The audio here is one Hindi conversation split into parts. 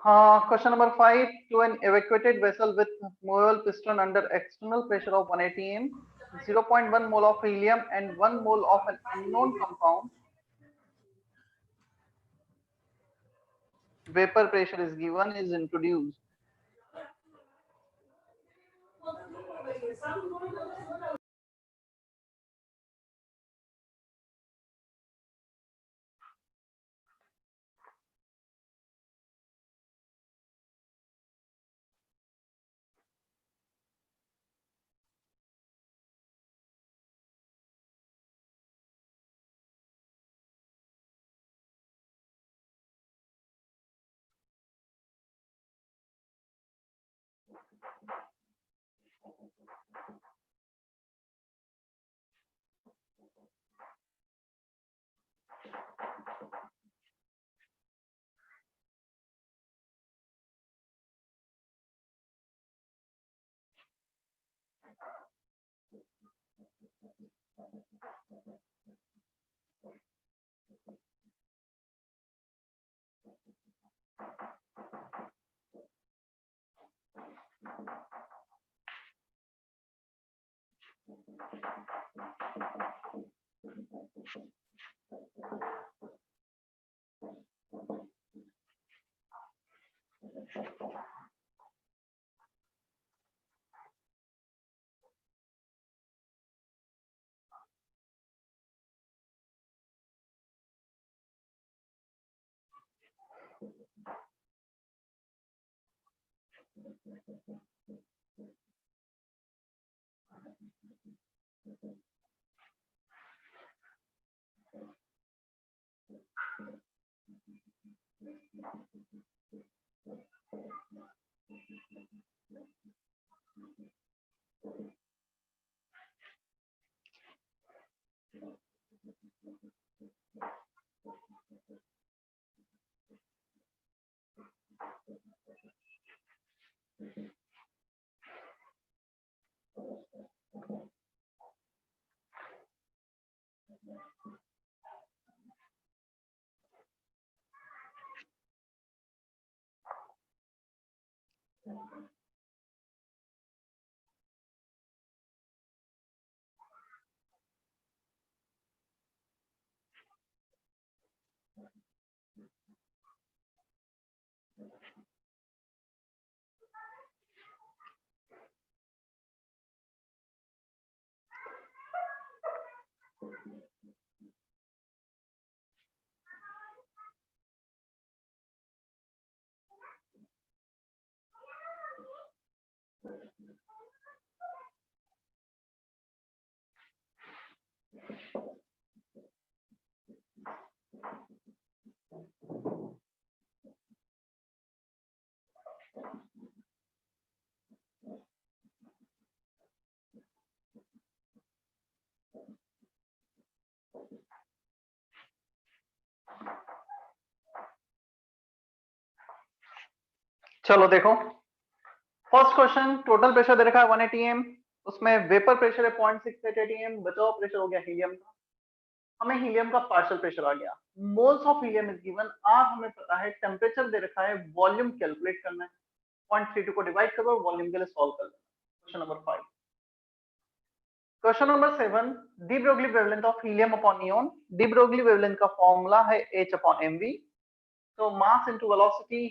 Question number 5. To an evacuated vessel with movable piston under external pressure of 180 m, 0.1 mole of helium and 1 mole of an unknown compound vapor pressure is given is introduced. चलो देखो, फर्स्ट क्वेश्चन टोटल प्रेशर दे रखा है 180 एम, उसमें वेपर प्रेशर है 0.68 atm, बचा हुआ प्रेशर हो गया हीलियम का। हमें हीलियम का पार्शियल प्रेशर आ गया, moles of helium is given, R हमें पता है, टेम्परेचर दे रखा है, वॉल्यूम कैलकुलेट करना है, 0.32 को डिवाइड करो, वॉल्यूम के लिए सॉल्व कर लेना। Question number 5। Question number 7, D Broglie wavelength of helium upon neon. D Broglie wavelength का फॉर्मूला है h अपॉन mv, तो मास इनटू वेलोसिटी,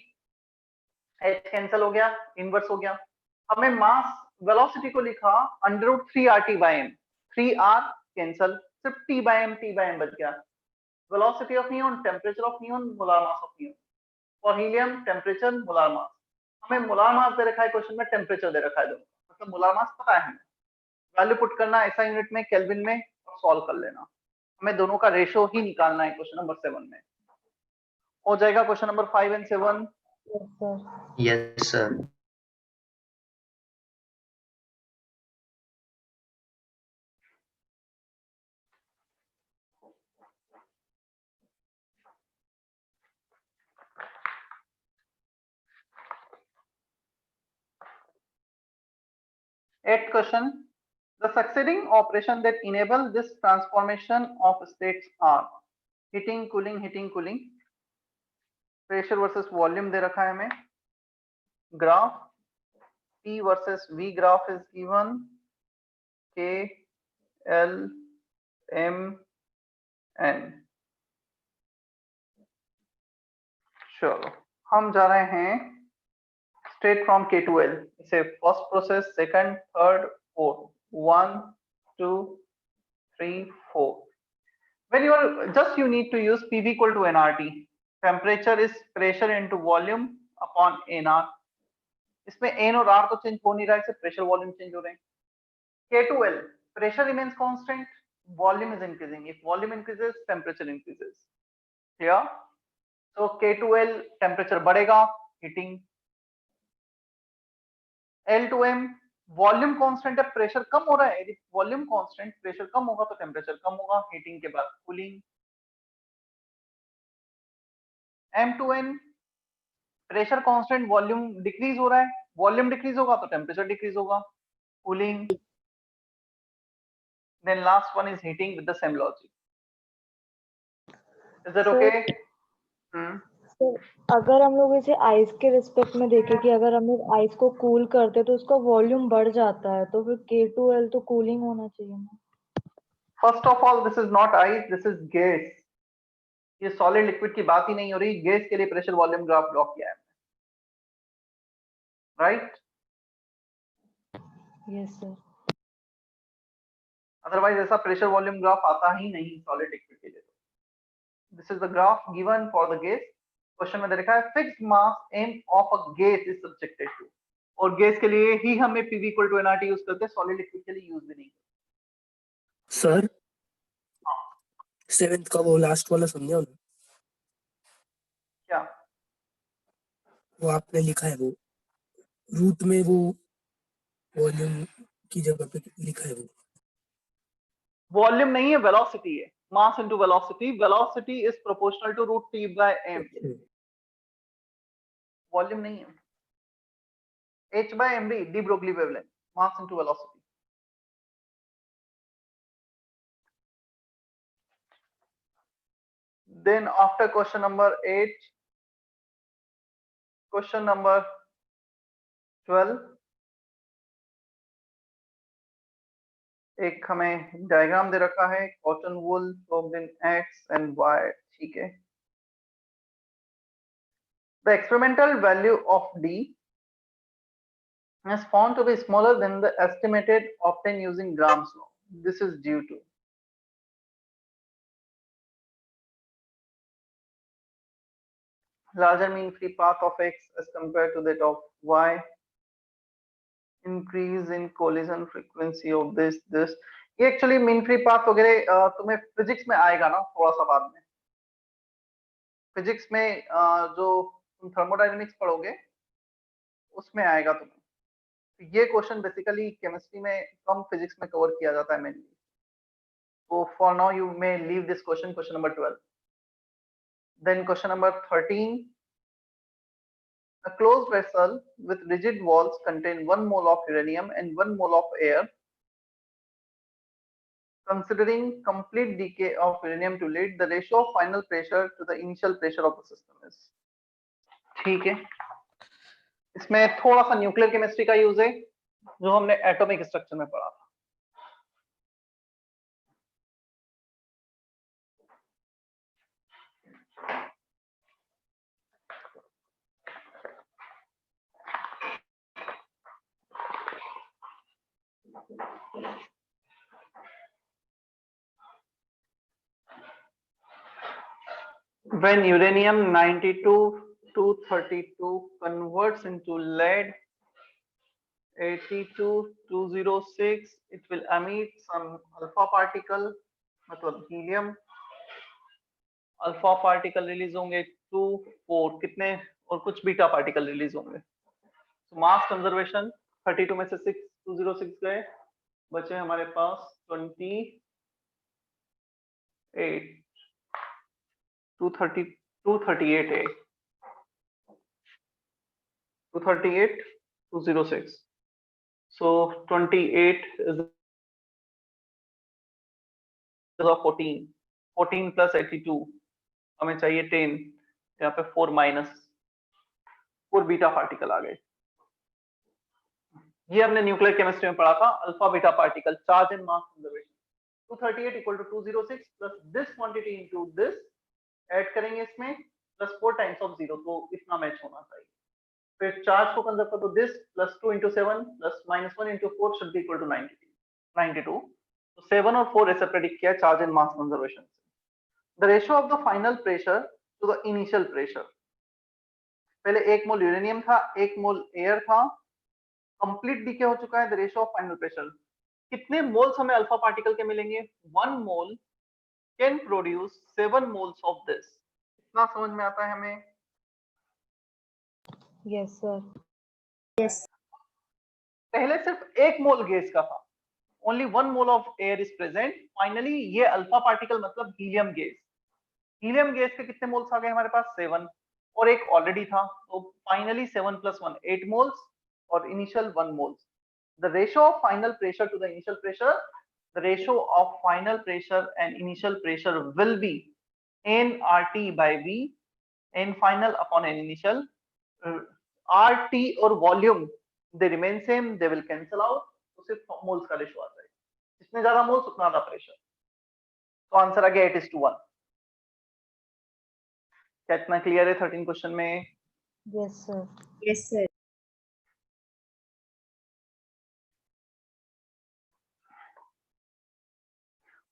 h कैंसिल हो गया, इनवर्स हो गया। हमें मास वेलोसिटी को लिखा √3RT/m, 3R कैंसिल, सिर्फ T/m बच गया। Velocity of neon, temperature of neon, molar mass of neon. For helium temperature, molar mass. हमें मोलार मास दे रखा है क्वेश्चन में, टेम्परेचर दे रखा है दोनों, मतलब मोलार मास पता है हमें, वैल्यू पुट करना ऐसा यूनिट में, केल्विन में, और सॉल्व कर लेना। हमें दोनों का रेशो ही निकालना है क्वेश्चन नंबर 7 में। हो जाएगा question number 5 and 7। Yes, sir. Eighth question. The succeeding operation that enable this transformation of states are heating, cooling, heating, cooling. Pressure versus volume दे रखा है हमें, graph P versus V graph is given, K L M N। चलो हम जा रहे हैं straight from K to L, इसे first process, second, third, fourth, 1 2 3 4। when you are just you need to use PV equal to nRT, temperature is pressure into volume upon nR। इसमें n और r तो चेंज हो नहीं रहा है, सिर्फ प्रेशर वॉल्यूम चेंज हो रहे हैं। K to L, pressure remains constant, volume is increasing, if volume increases temperature increases, clear? so K to L temperature बढ़ेगा, heating। L to M, volume constant है, प्रेशर कम हो रहा है, यदि वॉल्यूम कांस्टेंट प्रेशर कम होगा तो टेम्परेचर कम होगा, हीटिंग के बाद cooling. M to N, pressure constant volume decrease हो रहा है, वॉल्यूम डिक्रीज होगा तो टेम्परेचर डिक्रीज होगा, cooling. then last one is heating with the same logic, is that okay? अगर हम लोग इसे आइस के रिस्पेक्ट में देखें कि अगर हम लोग आइस को कूल करते तो उसका वॉल्यूम बढ़ जाता है, तो फिर K2L तो कूलिंग होना चाहिए ना। First of all this is not ice, this is gas. ये सॉलिड लिक्विड की बात ही नहीं हो रही, गैस के लिए प्रेशर वॉल्यूम ग्राफ ड्रॉ किया है, राइट? Yes sir. अदरवाइज ऐसा प्रेशर वॉल्यूम ग्राफ आता ही नहीं सॉलिड लिक्विड के लिए। This is the graph given for the gas. Question में दे रखा है fixed mass m of a gas is subjected to, और गैस के लिए ही हमें PV equal to nRT use करते हैं, सॉलिड लिक्विड के लिए यूज भी नहीं। सर 7th का वो लास्ट वाला समझा ना? क्या वो आपने लिखा है, वो रूट में वो वॉल्यूम की जगह पे लिखा है, वो वॉल्यूम नहीं है, वेलोसिटी है, mass into velocity, velocity is proportional to root T by m, volume नहीं है। h by mv, de Broglie wavelength, mass into velocity. then after question number 8, question number 12, एक हमें डायग्राम दे रखा है, cotton wool soaked in x and y, ठीक है। The experimental value of D is found to be smaller than the estimated obtained using Gram's law. This is due to larger mean free path of x as compared to that of y, increase in collision frequency of this। ये एक्चुअली मीन फ्री पाथ वगैरह तुम्हें फिजिक्स में आएगा ना थोड़ा सा बाद में। फिजिक्स में जो तुम थर्मोडायनेमिक्स पढ़ोगे उसमें आएगा तुम्हें। ये क्वेश्चन बेसिकली केमिस्ट्री में कम, फिजिक्स में कवर किया जाता है mainly. So for now you may leave this question, question number 12. Then question number 13. A closed vessel with rigid walls contain 1 mole of uranium and 1 mole of air. Considering complete decay of uranium to lead, the ratio of final pressure to the initial pressure of the system is। ठीक है, इसमें थोड़ा सा न्यूक्लियर केमिस्ट्री का यूज है जो हमने एटॉमिक स्ट्रक्चर में पढ़ा था। When uranium 92-232 converts into lead 82-206, it will emit some alpha particle, मतलब helium अल्फा पार्टिकल रिलीज होंगे 2 4, कितने और कुछ बीटा पार्टिकल रिलीज होंगे। तो मास कंजर्वेशन 32 में से 206 गए, बचे हमारे पास 28, 238 है, 238, 206, so 28 is 14 plus 82, हमें चाहिए 10, यहाँ पे 4 माइनस 4 बीटा पार्टिकल आ गए। ये हमने न्यूक्लियर केमिस्ट्री में पढ़ा था, alpha beta particle charge and mass conservation. 238 equal to 206 plus this quantity into this, add करेंगे इसमें प्लस 4 टाइम्स ऑफ 0, तो इतना मैच होना चाहिए। फिर चार्ज को कंजर्व कर दो, this plus 2 into 7 plus -1 into 4 should be equal to 92। तो 7 और 4 ऐसे प्रेडिक्ट किया चार्ज एंड मास कंजर्वेशन से। The ratio of the final pressure to the initial pressure, पहले 1 मोल यूरेनियम था, 1 मोल एयर था, कंप्लीट डीके हो चुका है। The ratio of final pressure, कितने मोल्स हमें अल्फा पार्टिकल के मिलेंगे? 1 mole can produce 7 moles of this. इतना समझ में आता है हमें? Yes sir. पहले सिर्फ 1 मोल गैस का था, only 1 mole of air is present. Finally ये अल्फा पार्टिकल मतलब हीलियम गैस, हीलियम गैस के कितने मोल्स आ गए हमारे पास? 7, और एक ऑलरेडी था, तो फाइनली 7 + 1 8 मोल्स और initial 1 moles. The ratio of final pressure to the initial pressure, the ratio of final pressure and initial pressure will be nRT/V, n final upon n initial। RT और volume they remain same, they will cancel out, तो सिर्फ मोल्स का रेशियो आता है, जितने ज्यादा मोल्स उतना ज्यादा प्रेशर। तो आंसर आ गया 8:1। क्या इतना क्लियर है 13 क्वेश्चन में? Yes sir. Yes, sir.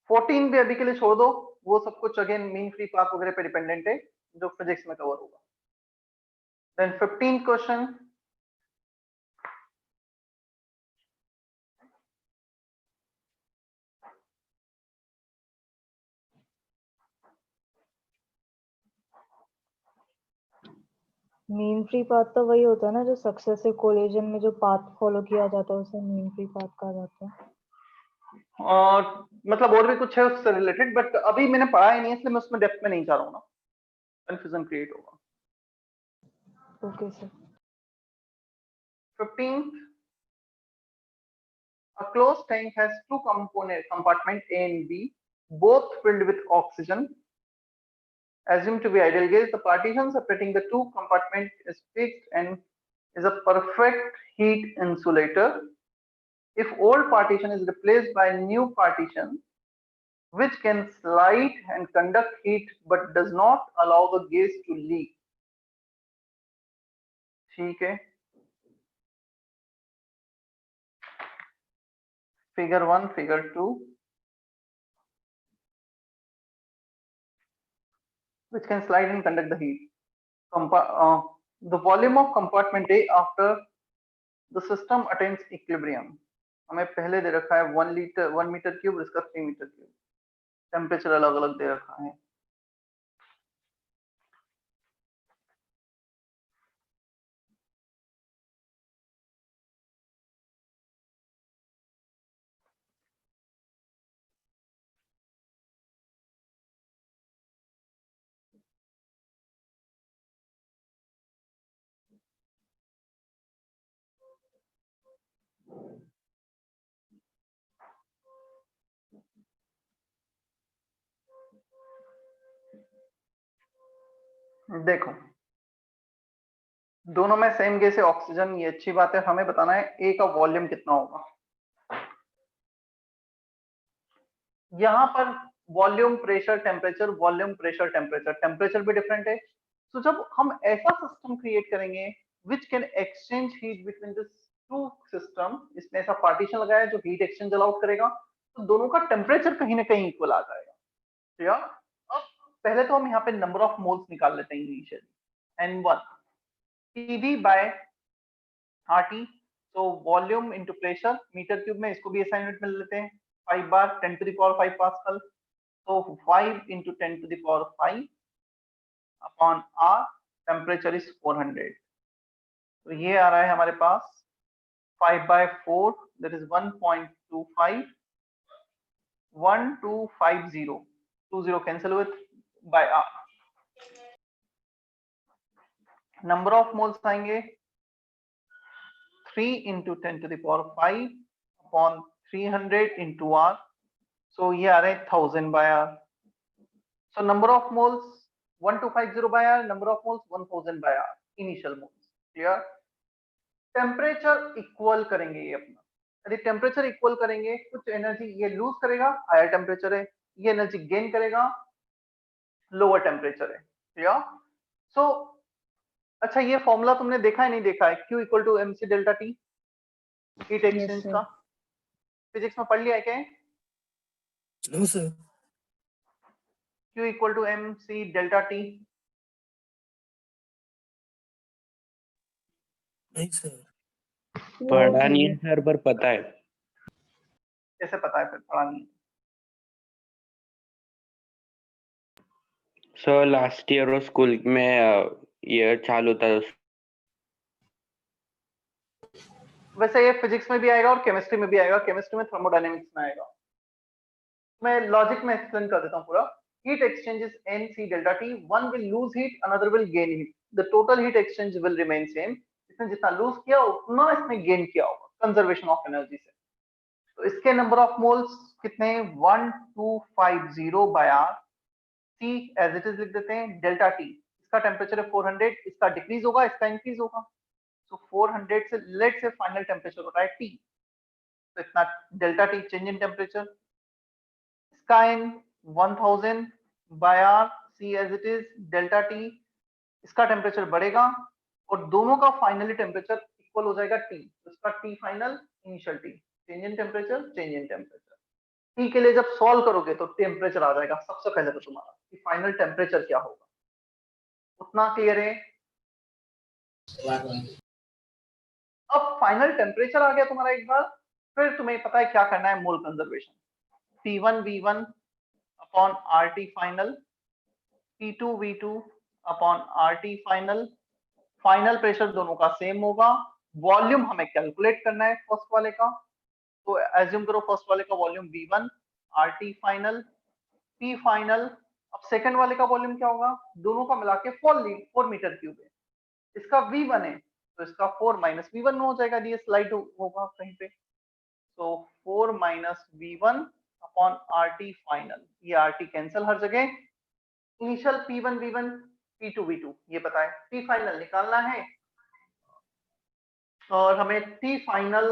14 भी अभी के लिए छोड़ दो, वो सब कुछ अगेन मीन फ्री पाथ वगैरह पे डिपेंडेंट है, जो फिजिक्स में कवर होगा। Then 15th question, mean free path तो वही होता है ना जो सक्सेसिव कोलिजन में जो पाथ फॉलो किया जाता है उसे मीन फ्री पाथ कहा जाता है। और मतलब और भी कुछ है उससे रिलेटेड, बट अभी मैंने पढ़ा ही नहीं है, इसलिए मैं उसमें डेप्थ में नहीं जा रहा हूँ ना, कंफ्यूजन क्रिएट होगा। Okay sir. 15th, a closed tank has two compartments A and B, both filled with oxygen. Assumed to be ideal gas, the partition separating the two compartments is fixed and is a perfect heat insulator. If old partition is replaced by new partition, which can slide and conduct heat but does not allow the gas to leak. ठीक है, figure 1, figure 2, which can slide and conduct the heat. The volume of compartment A after the system attains equilibrium, हमें पहले दे रखा है 1 मीटर क्यूब, इसका 3 मीटर क्यूब, टेम्परेचर अलग अलग दे रखा है। देखो, दोनों में सेम गैस है ऑक्सीजन, ये अच्छी बात है। हमें बताना है ए का वॉल्यूम कितना होगा। यहाँ पर volume pressure temperature, volume pressure temperature, temperature भी डिफरेंट है। तो जब हम ऐसा सिस्टम क्रिएट करेंगे which can exchange heat between this two system, इसमें ऐसा पार्टीशन लगाया जो हीट एक्सचेंज अलाउड करेगा, तो दोनों का टेम्परेचर कहीं ना कहीं इक्वल आ जाएगा। ठीक है, अब पहले तो हम यहाँ पे नंबर ऑफ मोल्स निकाल लेते हैं initially, N1 PV by RT, तो volume into pressure meter cube में, इसको भी ऐसा यूनिट में लेते हैं, 5 बार 10⁵ पास्कल, तो 5 × 10⁵ अपॉन R, टेम्परेचर इज 400, तो ये आ रहा है हमारे पास 5/4, that is 1.25, 1250, 20 cancel with by R। Number of moles आएंगे 3 × 10⁵ अपॉन 300 × R, so ये आ रहे हैं 1000/R। So number of moles 1250 by R, number of moles 1000 by R, initial moles. Clear? Temperature equal करेंगे ये अपना, यदि टेम्परेचर इक्वल करेंगे कुछ एनर्जी ये लूज करेगा, हायर टेम्परेचर है, ये एनर्जी गेन करेगा, लोअर टेम्परेचर है. क्लियर? सो अच्छा, ये फॉर्मूला तुमने देखा है नहीं देखा है? Q equal to MC delta T, heat exchange sir. का फिजिक्स में पढ़ लिया है क्या? नो सर. Q equal to MC delta T. नहीं सर. पढ़ा नहीं है सर, पर पता है. कैसे पता है फिर? पढ़ा नहीं. सर लास्ट ईयर वो स्कूल में ये चालू था. वैसे ये फिजिक्स में भी आएगा और केमिस्ट्री में भी आएगा. केमिस्ट्री में थर्मोडायनेमिक्स में आएगा. मैं लॉजिक में एक्सप्लेन कर देता हूँ पूरा. Heat exchanges NC delta T. One will lose heat, another will gain heat. The total heat exchange will remain same. इसने जितना लूज किया उतना इसने गेन किया होगा कंजर्वेशन ऑफ एनर्जी से. तो इसके नंबर ऑफ मोल्स कितने? 1250 by R. T as it is लिख देते हैं. डेल्टा टी, इसका टेम्परेचर है 400, इसका डिक्रीज होगा, इसका इंक्रीज होगा. तो 400 से लेट से फाइनल टेम्परेचर होता है टी. तो इतना delta T change in temperature. इसका इन 1000 by R, C as it is delta T. इसका टेम्परेचर बढ़ेगा और दोनों का फाइनली टेम्परेचर इक्वल हो जाएगा टी. तो इसका T final, initial T, change in temperature, change in temperature. T के लिए जब सॉल्व करोगे तो टेम्परेचर आ जाएगा सबसे पहले तो तुम्हारा कि फाइनल टेम्परेचर क्या होगा. उतना क्लियर है? अब फाइनल टेम्परेचर आ गया तुम्हारा एक बार, फिर तुम्हें पता है क्या करना है. Mole conservation. P1 V1 upon RT final, P2 V2 upon RT final. Final pressure दोनों का सेम होगा. वॉल्यूम हमें कैलकुलेट करना है फर्स्ट वाले का. तो एज्यूम करो फर्स्ट वाले का volume V1, RT final, P final. अब सेकंड वाले का वॉल्यूम क्या होगा? दोनों का मिला के 4 मीटर क्यूब है. इसका V1 है तो इसका 4 माइनस V1 हो जाएगा. ये स्लाइड होगा कहीं पे. तो 4 minus V1 upon RT final. ये RT कैंसिल हर जगह. Initial P1 V1, P2 V2 ये पता है. T फाइनल निकालना है और हमें T फाइनल,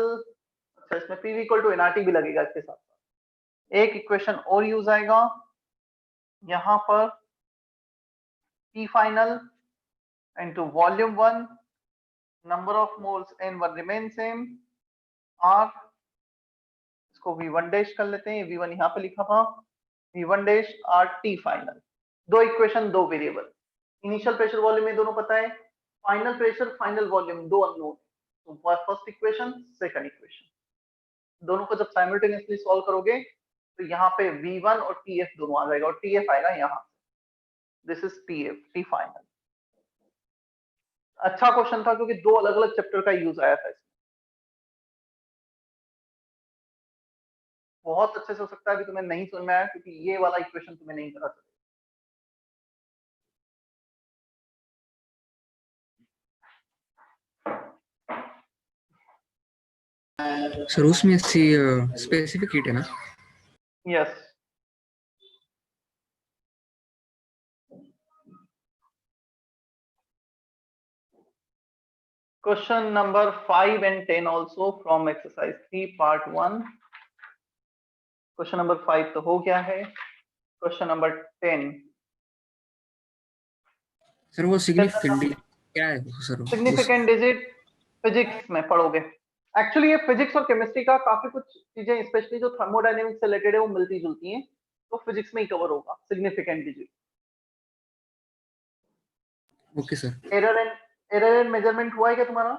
अच्छा इसमें PV इक्वल टू nRT भी लगेगा इसके साथ. एक इक्वेशन और यूज आएगा यहां पर. T final into volume 1, number of moles N1 remain same, R, इसको V1 डैश कर लेते हैं. V1 यहाँ पे लिखा था, V1 dash R T final. दो इक्वेशन, दो वेरिएबल. इनिशियल प्रेशर वॉल्यूम में दोनों पता है, फाइनल प्रेशर फाइनल वॉल्यूम दो अननोन. तो फर्स्ट इक्वेशन, सेकंड इक्वेशन, दोनों को जब साइमल्टेनियसली सॉल्व करोगे तो यहाँ पे V1 और TF दोनों आ जाएगा और TF आएगा यहाँ. This is TF, T final. अच्छा क्वेश्चन था क्योंकि दो अलग अलग चैप्टर का यूज आया था इसमें. बहुत अच्छे से हो सकता है कि तुम्हें नहीं समझ में आया क्योंकि ये वाला इक्वेशन तुम्हें नहीं पता चलेगा. सर उसमें स्पेसिफिक हीट है ना? Yes. Question number 5 and 10 also from exercise 3 part 1. Question number 5 तो हो गया है. Question number 10. सर वो सिग्निफिकेंट क्या है सर? सिग्निफिकेंट डिजिट फिजिक्स में पढ़ोगे. एक्चुअली ये फिजिक्स और केमिस्ट्री का काफी कुछ चीजें स्पेशली जो थर्मोडायनेमिक्स से रिलेटेड है वो मिलती जुलती हैं. तो फिजिक्स में ही कवर होगा significant digit. Okay sir. Error and measurement हुआ है क्या तुम्हारा?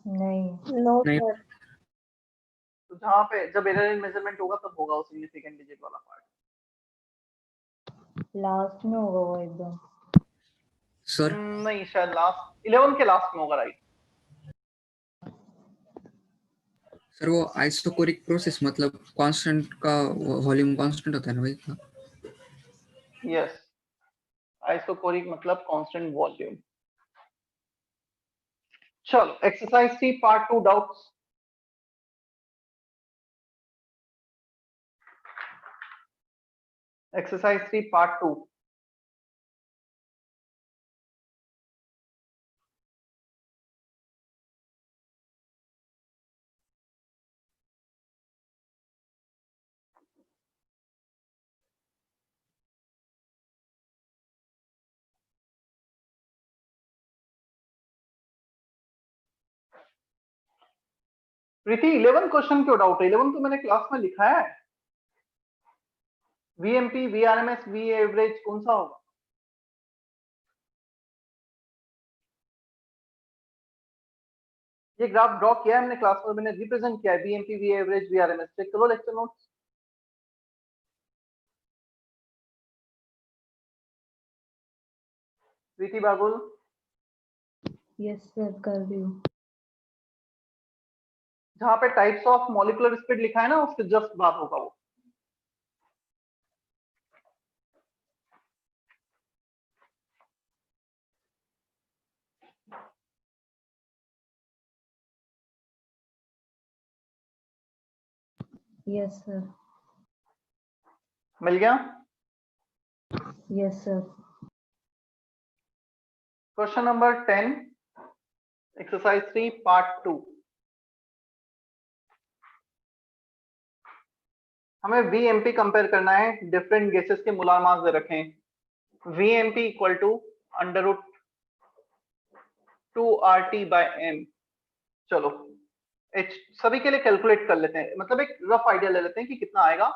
नहीं. नो नहीं. सर. तो जहाँ पे जब एरर एंड मेजरमेंट होगा तब होगा वो सिग्निफिकेंट डिजिट वाला पार्ट. लास्ट में होगा वो एकदम. सर नहीं, शायद लास्ट 11 के लास्ट में होगा. राइट. सर वो आइसोकोरिक प्रोसेस मतलब कांस्टेंट का वॉल्यूम कांस्टेंट होता है ना वही? यस, आइसोकोरिक मतलब कांस्टेंट वॉल्यूम. चलो exercise 3 part 2 doubts. Exercise 3 part 2. प्रीति 11 क्वेश्चन क्यों डाउट है? 11 तो मैंने क्लास में लिखा है। वीएमपी, वीआरएमएस, वी एवरेज कौन सा होगा? ये ग्राफ ड्रॉ किया है हमने क्लास में, मैंने रिप्रेजेंट किया है VMP, V average, VRMS. Check करो लेक्चर नोट्स। प्रीति बागुल, यस सर, कर रही हूँ। जहां पे टाइप्स ऑफ मॉलिक्यूलर स्पीड लिखा है ना, उसके जस्ट बाद होगा वो। Yes sir. मिल गया? Yes sir. Question number 10, exercise 3 part 2। हमें वीएमपी कंपेयर करना है, डिफरेंट गैसेस के मोलार मास दे रखे हैं। VMP equal to √2RT/m। चलो H सभी के लिए कैलकुलेट कर लेते हैं, मतलब एक रफ आइडिया ले लेते हैं कि कितना आएगा।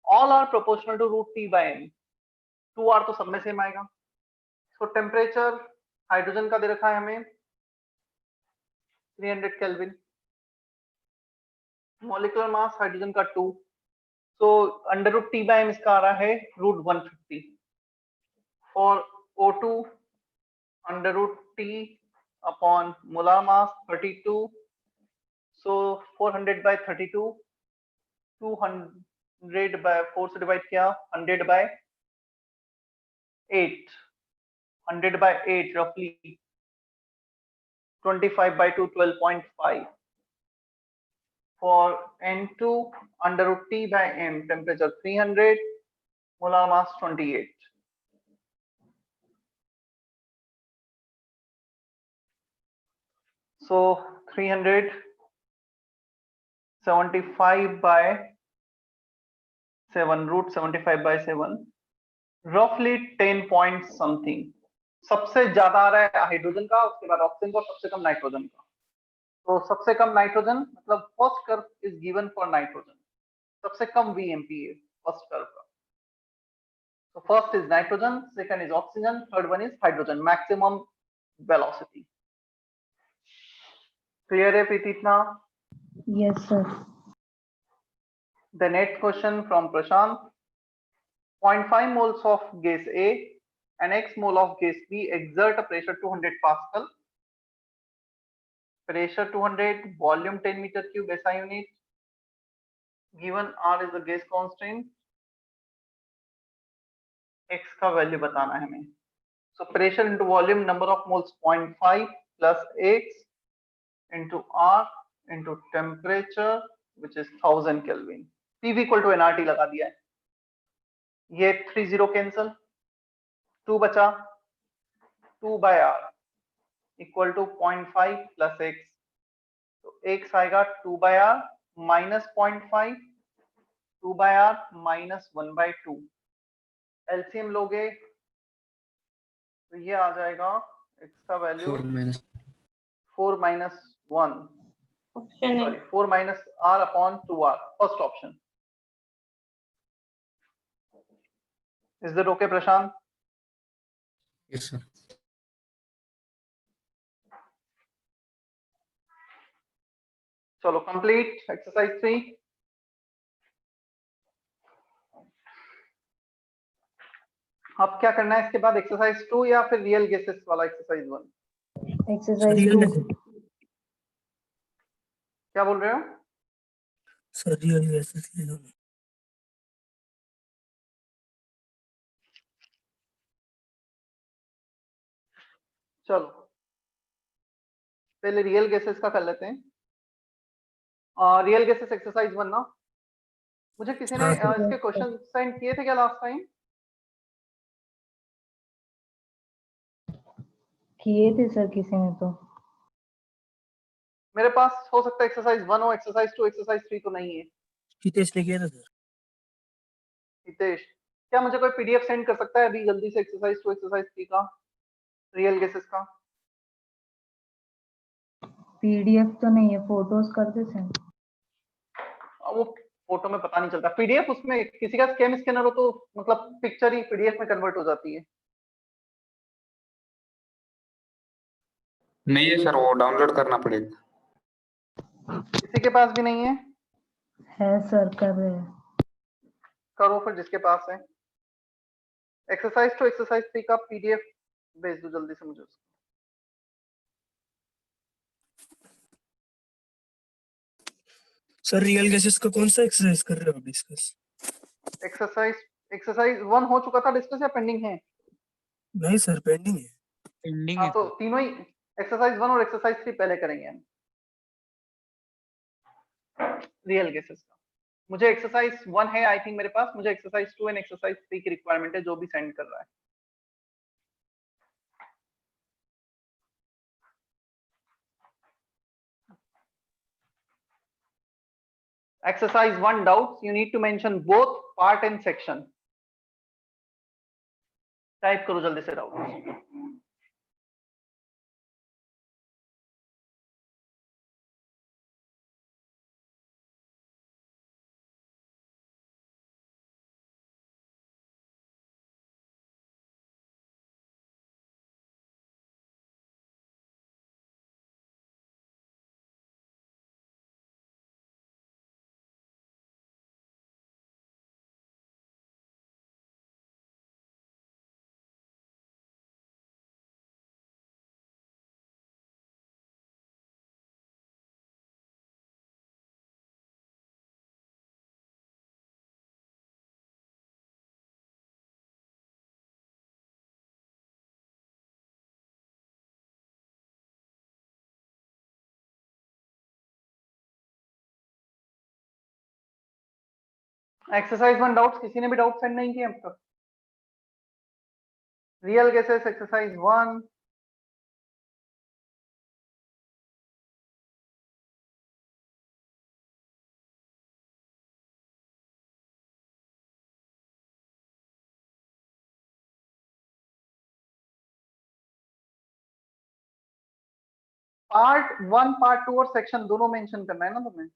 All are proportional to √T/m। 2R तो सब में सेम आएगा। तो टेम्परेचर हाइड्रोजन का दे रखा है हमें 300 केल्विन। मॉलिक्यूलर मास हाइड्रोजन का 2, तो √T/m इसका आ रहा है √150। For O2 √T upon molar mass 32, so 400/32, 200/4 से डिवाइड किया, 100/8, 100/8 roughly 25/2, 12.5. For N2 √T/m, temperature 300, molar mass 28. So 375/7, √75/7, roughly 10 point something. सबसे ज्यादा आ रहा है हाइड्रोजन का, उसके बाद ऑक्सीजन का, सबसे कम नाइट्रोजन का। तो सबसे कम नाइट्रोजन, मतलब first curve is given for nitrogen. सबसे कम वीएमपी है फर्स्ट कर्व का। So first is nitrogen, second is oxygen, third one is hydrogen, maximum velocity. Clear है प्रीति इतना? Yes sir. The next question from Prashant. 0.5 moles of gas A and X mole of gas B exert a pressure 200 Pascal. Pressure 200, volume 10 meter cube SI unit. Given R is the gas constant. X का वैल्यू बताना है हमें। So pressure into volume, number of moles 0.5 plus X into R into temperature which is 1000 Kelvin. PV equal to nRT लगा दिया है। ये 30 कैंसल, 2 बचा, 2/R equal to 0.5 plus X। तो X आएगा 2/R minus 0.5, 2/R minus 1/2। LCM लोगे तो ये आ जाएगा X का value 4 minus 1, sorry 4 minus R upon 2R, first option. Is that okay, Prashant? Yes sir. चलो complete exercise 3. अब क्या करना है इसके बाद? एक्सरसाइज 2 या फिर रियल गेसेस वाला एक्सरसाइज 1? Exercise real 2। में क्या बोल रहे हो? सर रियल गैसेस ले लो। चलो पहले रियल गैसेस का कर लेते हैं। रियल गैसेस एक्सरसाइज 1 ना, मुझे किसी ने हाँ सर। इसके क्वेश्चन सेंड किए थे क्या लास्ट टाइम? किए थे सर किसी ने तो। मेरे पास हो सकता है एक्सरसाइज 1 हो, एक्सरसाइज 2, एक्सरसाइज 3 तो नहीं है। हितेश ने किया था सर। हितेश, क्या मुझे कोई पीडीएफ सेंड कर सकता है अभी जल्दी से एक्सरसाइज 2, एक्सरसाइज 3 का, रियल गैसेस का? पीडीएफ तो नहीं है, फोटोज कर देते हैं। वो फोटो में पता नहीं चलता। पीडीएफ उसमें किसी का स्कैन स्कैनर हो तो मतलब पिक्चर ही पीडीएफ में कन्वर्ट हो जाती है। नहीं है सर, वो डाउनलोड करना पड़ेगा। किसी के पास भी नहीं है? है सर, कर रहे हैं। करो फिर जिसके पास है। एक्सरसाइज टू एक्सरसाइज 3 का पीडीएफ भेज दो जल्दी से मुझे उसका। सर रियल गेसेस का कौन सा एक्सरसाइज कर रहे हो डिस्कस? एक्सरसाइज 1 हो चुका था डिस्कस या पेंडिंग है? नहीं सर, पेंडिंग है। पेंडिंग हाँ है तो सर। तीनों ही एक्सरसाइज 1 और एक्सरसाइज 3 पहले करेंगे हम। रियल गेसेस का मुझे एक्सरसाइज 1 है आई थिंक मेरे पास, मुझे एक्सरसाइज 2 एंड एक्सरसाइज 3 की रिक्वायरमेंट है, जो भी सेंड कर रहा है। Exercise 1 doubts. You need to mention both part and section. Type करो जल्दी से डाउट। एक्सरसाइज 1 डाउट्स, किसी ने भी डाउट सेंड नहीं किए अब तक? Real guesses exercise 1। Part 1, part 2 और सेक्शन दोनों मेंशन करना है ना तुम्हें?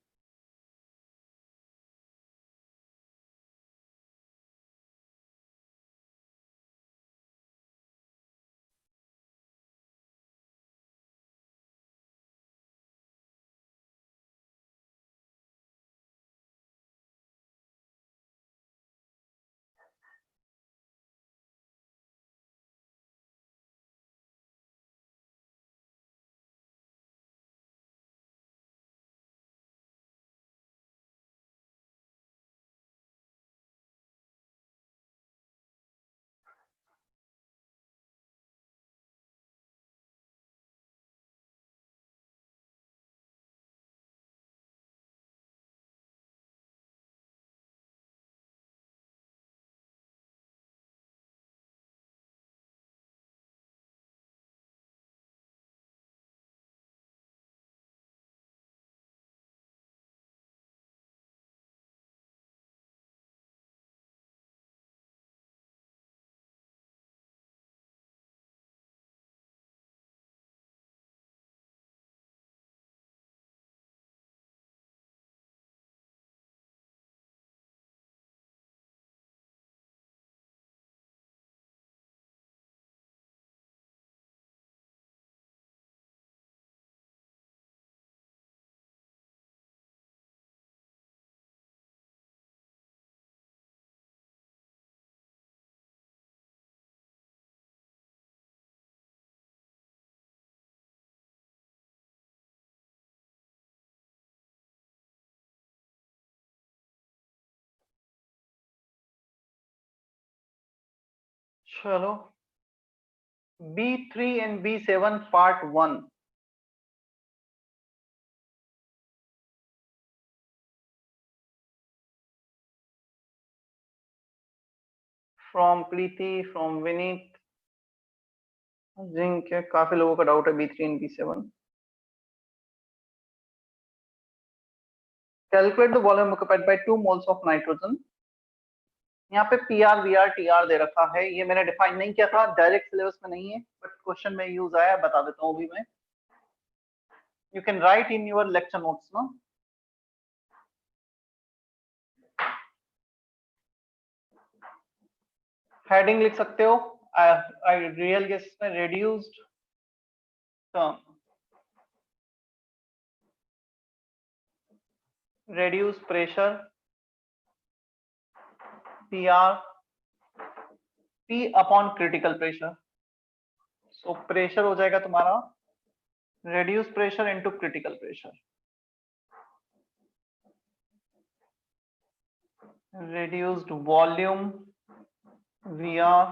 चलो B3 and B7 part 1। From Preeti, from Vineet, जिनके काफी लोगों का डाउट है B3 and B7। Calculate the volume occupied by 2 moles of nitrogen. यहाँ पे PR, VR, TR दे रखा है, ये मैंने डिफाइन नहीं किया था, डायरेक्ट सिलेबस में नहीं है बट क्वेश्चन में यूज आया, बता देता हूँ भी मैं। You can write in your lecture notes, no? Heading लिख सकते हो, रियल गैसेस में reduced term, reduced pressure, PR, P upon critical pressure. So pressure हो जाएगा तुम्हारा reduced pressure into critical pressure, reduced volume VR,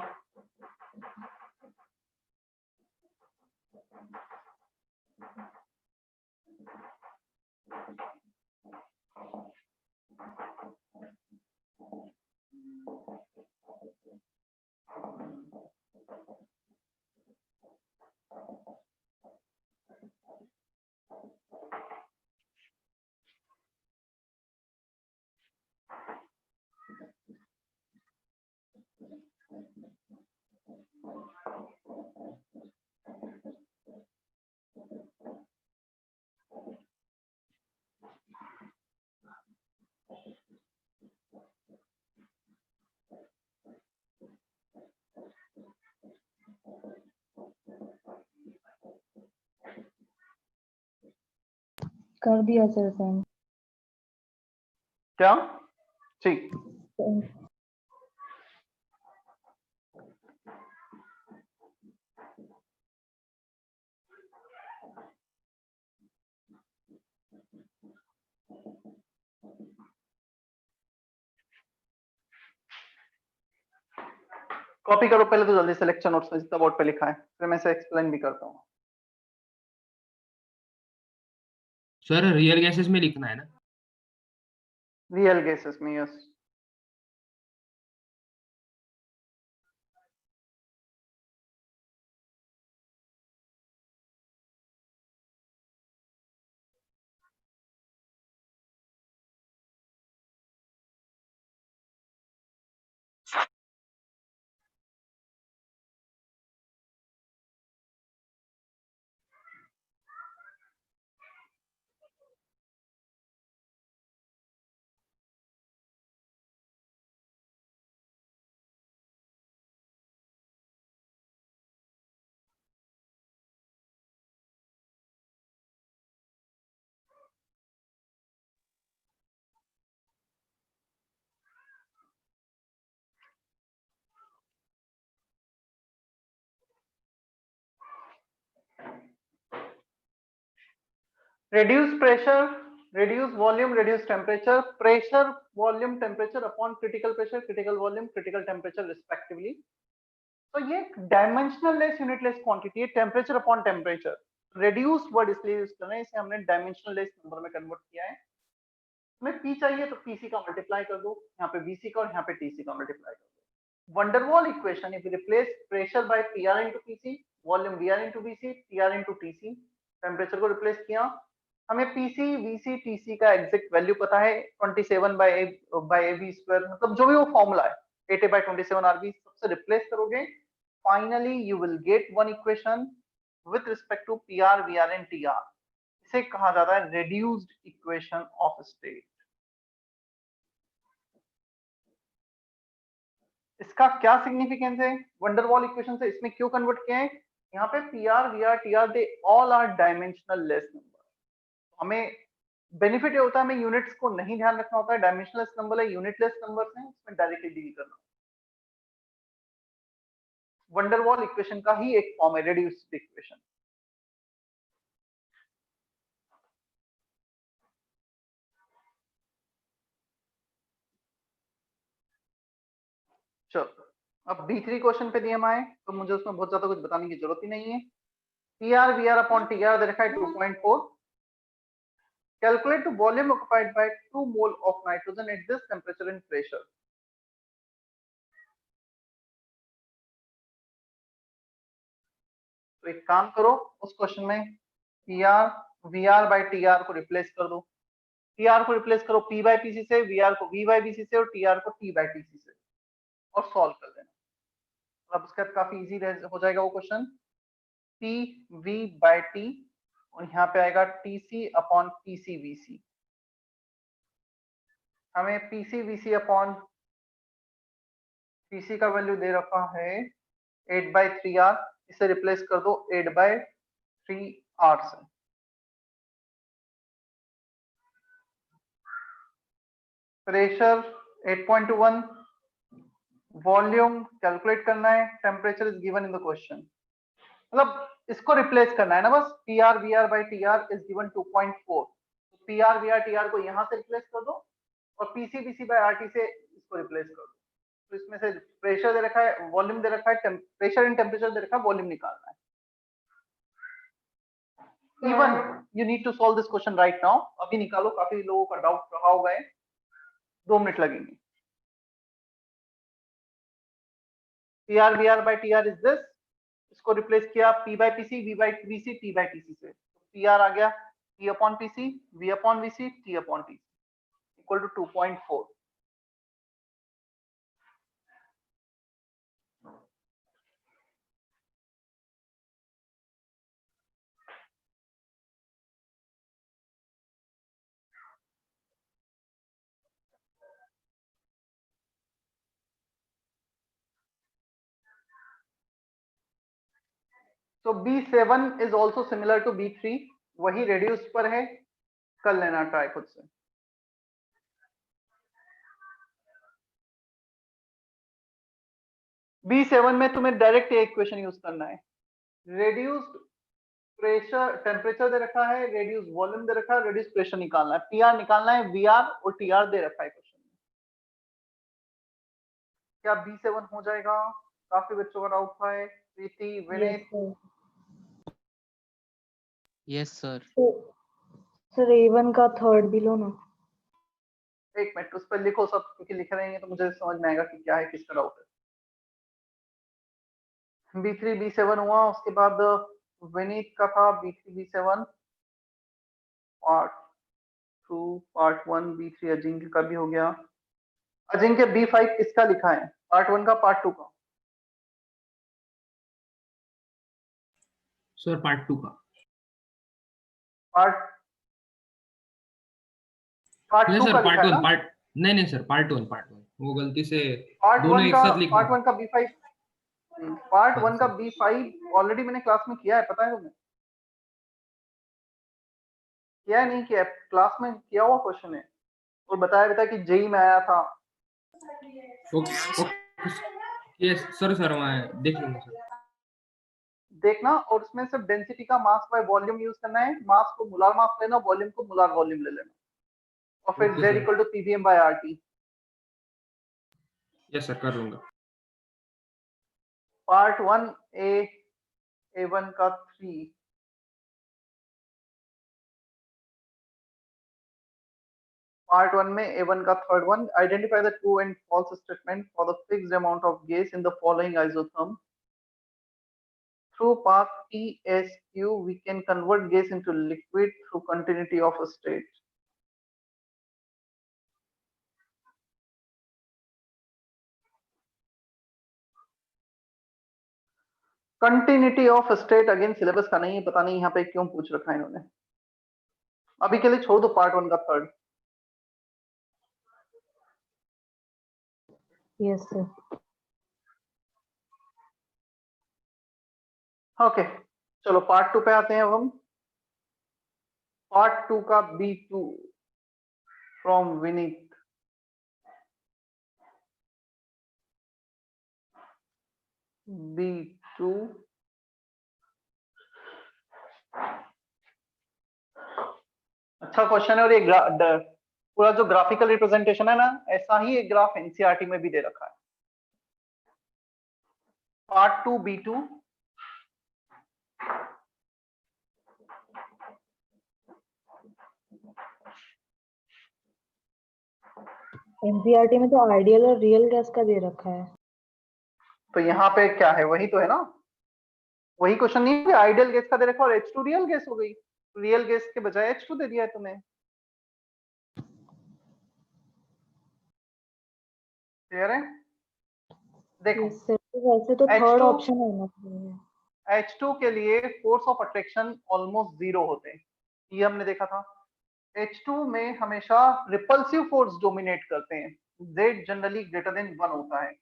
कर दिया सर सेंड। क्या? ठीक, कॉपी करो पहले तो जल्दी से लेक्चर नोट्स में जितना बोर्ड पे लिखा है, फिर मैं इसे एक्सप्लेन भी करता हूँ। सर रियल गैसेस में लिखना है ना? रियल गैसेस में, yes. Reduce pressure, reduce volume, reduce temperature, pressure, volume, temperature upon critical pressure, critical volume, critical temperature respectively. तो ये dimensional less unit less quantity है, temperature upon temperature. Reduce word इसलिए यूज कर रहे हैं, इसे हमने डायमेंशनल लेस नंबर में कन्वर्ट किया है। तुम्हें पी चाहिए तो पीसी का मल्टीप्लाई कर दो, यहाँ पे वीसी का और यहाँ पे टीसी का मल्टीप्लाई कर दो। Van der Waals equation, if you replace pressure by PR into PC, volume VR into VC, TR into TC, temperature को रिप्लेस किया, हमें पीसी वीसी टीसी का एग्जैक्ट वैल्यू पता है 27 बाय एवी स्क्वायर, मतलब जो भी वो फॉर्मूला है 8 बाय 27 आरबी, सबसे रिप्लेस करोगे, finally you will get one equation with respect to P R V R and T R. इसे कहा जाता है रिड्यूस्ड इक्वेशन ऑफ स्टेट। इसका क्या सिग्निफिकेंस है वंडरवॉल इक्वेशन से, इसमें क्यों कन्वर्ट किया है? यहाँ पे P R V R T R they all are dimensional less number. हमें बेनिफिट ये होता है, हमें यूनिट्स को नहीं ध्यान रखना होता है, डायमेंशनल नंबर है, यूनिटलेस नंबर्स हैं, इसमें डायरेक्टली डील करना। वंडरवॉल इक्वेशन का ही एक फॉर्म है रिड्यूस्ड इक्वेशन। चलो अब B3 क्वेश्चन पे दिए हम आए, तो मुझे उसमें बहुत ज्यादा कुछ बताने की जरूरत ही नहीं है। पीआर वीआर अपॉन टीआर दे रखा है 2.4। Calculate the volume occupied by 2 mole of nitrogen at this temperature and pressure. तो एक काम करो, उस क्वेश्चन में पीआर वीआर बाय टीआर को रिप्लेस कर दो। टीआर को रिप्लेस करो पी बाय पीसी से, वीआर को वी बाय वीसी से और टीआर को टी बाय टीसी से, और सॉल्व कर देना। अब उसके बाद काफी इजी हो जाएगा वो question. P V by T और यहाँ पे आएगा TC अपॉन PCVC। हमें PCVC अपॉन PC का वैल्यू दे रखा है 8/3R, इसे रिप्लेस कर दो 8/3R से। प्रेशर 8.21, वॉल्यूम कैलकुलेट करना है, temperature is given in the question. मतलब इसको रिप्लेस करना है ना बस, PR VR by TR is given 2.4, तो PR VR TR को यहां से रिप्लेस कर दो और PC BC by RT से इसको रिप्लेस कर दो। तो इसमें से प्रेशर दे रखा है, वॉल्यूम दे रखा है, प्रेशर एंड टेम्परेचर दे रखा है, वॉल्यूम निकालना है। Even you need to solve this question right now, अभी निकालो, काफी लोगों का डाउट रहा होगा, 2 मिनट लगेंगे। PR VR by TR is this, इसको रिप्लेस किया P by PC, V by VC, T by TC से, तो PR आ गया P upon PC, V upon VC, T upon TC equal to 2.4। So B7 is also similar to B3, वही रेडियस पर है, कर लेना ट्राई खुद से। B7 में तुम्हें डायरेक्ट एक इक्वेशन यूज करना है, रेड्यूस्ड प्रेशर टेम्परेचर दे रखा है, रेड्यूस वॉल्यूम दे रखा है, रेड्यूस प्रेशर निकालना है, PR निकालना है, VR और TR दे रखा है क्वेश्चन में। क्या B7 हो जाएगा? काफी बच्चों का डाउट था, Preeti, Vineet. Yes sir. Sir A1 का थर्ड भी लो ना। एक मिनट उस पर लिखो सब, क्योंकि लिख रहेंगे तो मुझे समझ में आएगा कि क्या है, किसका डाउट है। B3 B7 हुआ, उसके बाद विनीत का था B3 B7 part 2 part 1, B3 Ajinkya का भी हो गया। अजिंक्य B5 किसका लिखा है, पार्ट 1 का पार्ट 2 का? सर पार्ट 2 का। पार्ट नहीं 2 सर का पार्ट लिखा है 1 ना? पार्ट नहीं सर पार्ट 1 वो गलती से पार्ट दोनों 1 एक का साथ लिखा पार्ट 1 का B5, पार्ट हाँ 1 का सर। B5 ऑलरेडी मैंने क्लास में किया है, पता है तुम्हें? किया है नहीं किया है? क्लास में किया हुआ क्वेश्चन है और बताया कि जेई में आया था। ओके यस सर मैं देख लूंगा सर। देखना, और उसमें सिर्फ डेंसिटी का मास बाय वॉल्यूम यूज करना है, मास को मोलार मास लेना, वॉल्यूम को मोलार वॉल्यूम ले लेना, और फिर okay Z sir. Equal to PVM by RT। Yes sir कर लूंगा। पार्ट 1 A1 का 3, पार्ट 1 में A1 का third one, identify the true and false statement for the fixed amount of gas in the following isotherm. Through path TSQ, we can convert gas into liquid through continuity of a state. Continuity of state again syllabus का नहीं है, पता नहीं यहाँ पे क्यों पूछ रखा है इन्होंने। अभी के लिए छोड़ दो पार्ट 1 का थर्ड। Yes sir. ओके चलो पार्ट 2 पे आते हैं अब हम। पार्ट 2 का B2 फ्रॉम विनीत। B2 अच्छा क्वेश्चन है, और ये पूरा जो ग्राफिकल रिप्रेजेंटेशन है ना, ऐसा ही एक ग्राफ एनसीईआरटी में भी दे रखा है। पार्ट 2 B2 एनसीईआरटी में तो आइडियल और रियल गैस का दे रखा है। तो यहाँ पे क्या है, वही तो है ना, वही क्वेश्चन नहीं है, आइडियल गैस का दे रखा और H2 रियल गैस हो गई, रियल गैस के बजाय H2 दे दिया है तुम्हें। क्लियर है? देखो यस सर, तो वैसे तो थर्ड H2 ऑप्शन होना चाहिए। H2 के लिए फोर्स ऑफ अट्रैक्शन ऑलमोस्ट 0 होते हैं, ये हमने देखा था। H2 में हमेशा रिपल्सिव फोर्स डोमिनेट करते हैं, Z जनरली ग्रेटर देन 1 होता है।